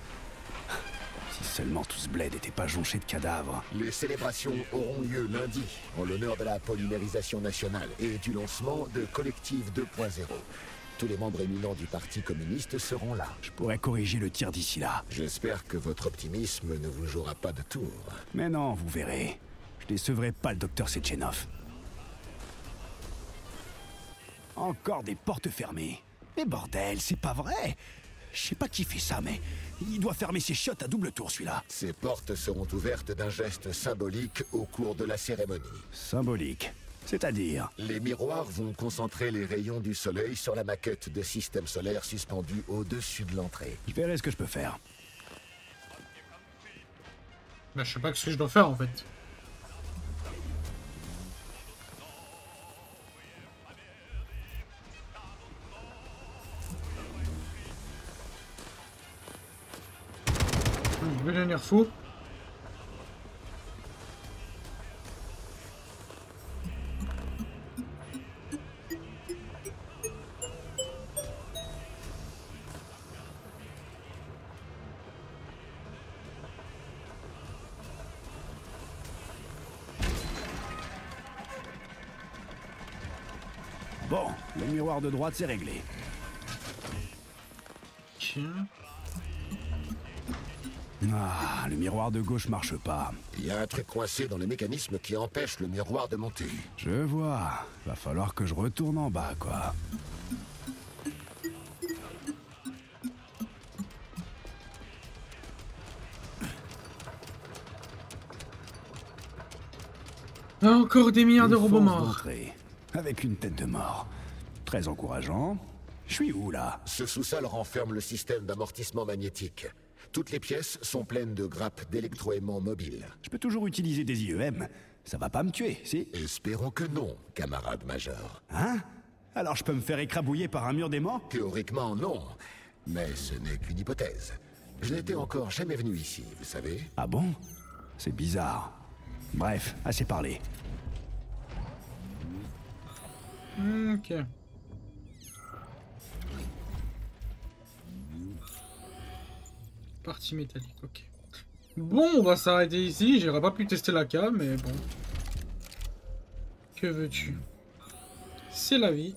Si seulement tout ce bled n'était pas jonché de cadavres. Les célébrations auront lieu lundi, en l'honneur de la polymérisation nationale et du lancement de Collectif 2.0. Tous les membres éminents du Parti communiste seront là. Je pourrais corriger le tir d'ici là. J'espère que votre optimisme ne vous jouera pas de tour. Mais non, vous verrez. Je décevrai pas le docteur Sechenov. Encore des portes fermées. Mais bordel, c'est pas vrai. Je sais pas qui fait ça, mais il doit fermer ses chiottes à double tour, celui-là. Ces portes seront ouvertes d'un geste symbolique au cours de la cérémonie. Symbolique? C'est-à-dire? Les miroirs vont concentrer les rayons du soleil sur la maquette de système solaire suspendue au-dessus de l'entrée. Je verrai ce que je peux faire. Bah, je sais pas ce que je dois faire, en fait. Je vais devenir fou. Bon, le miroir de droite, c'est réglé. Tiens. Ah, le miroir de gauche marche pas. Il y a un truc coincé dans le mécanisme qui empêche le miroir de monter. Je vois. Va falloir que je retourne en bas, quoi. Encore des milliards de robots morts. Avec une tête de mort. Très encourageant. Je suis où, là? Ce sous-sol renferme le système d'amortissement magnétique. Toutes les pièces sont pleines de grappes d'électroaimants mobiles. Je peux toujours utiliser des IEM. Ça va pas me tuer, si? Espérons que non, camarade major. Hein? Alors je peux me faire écrabouiller par un mur d'aimants? Théoriquement, non. Mais ce n'est qu'une hypothèse. Je n'étais encore jamais venu ici, vous savez. Ah bon? C'est bizarre. Bref, assez parlé. Ok. Partie métallique, ok. Bon, on va s'arrêter ici. J'aurais pas pu tester la cam, mais bon. Que veux-tu? C'est la vie.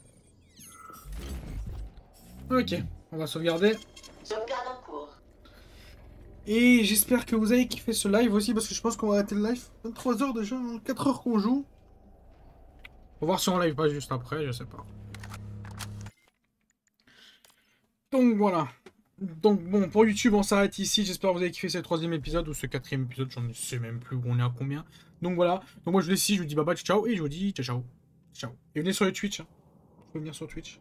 Ok, on va sauvegarder. Sauvegarde en cours. Et j'espère que vous avez kiffé ce live aussi, parce que je pense qu'on va arrêter le live. 23 h déjà, 4 h qu'on joue. On va voir si on live pas juste après, je sais pas. Donc voilà. Donc bon, pour YouTube, on s'arrête ici. J'espère que vous avez kiffé ce 3e épisode ou ce 4e épisode. J'en sais même plus où on est à combien. Donc voilà. Donc moi je vous laisse ici, je vous dis bye bye, ciao. Et je vous dis ciao ciao. Ciao. Et venez sur le Twitch. Hein. Vous pouvez venir sur Twitch.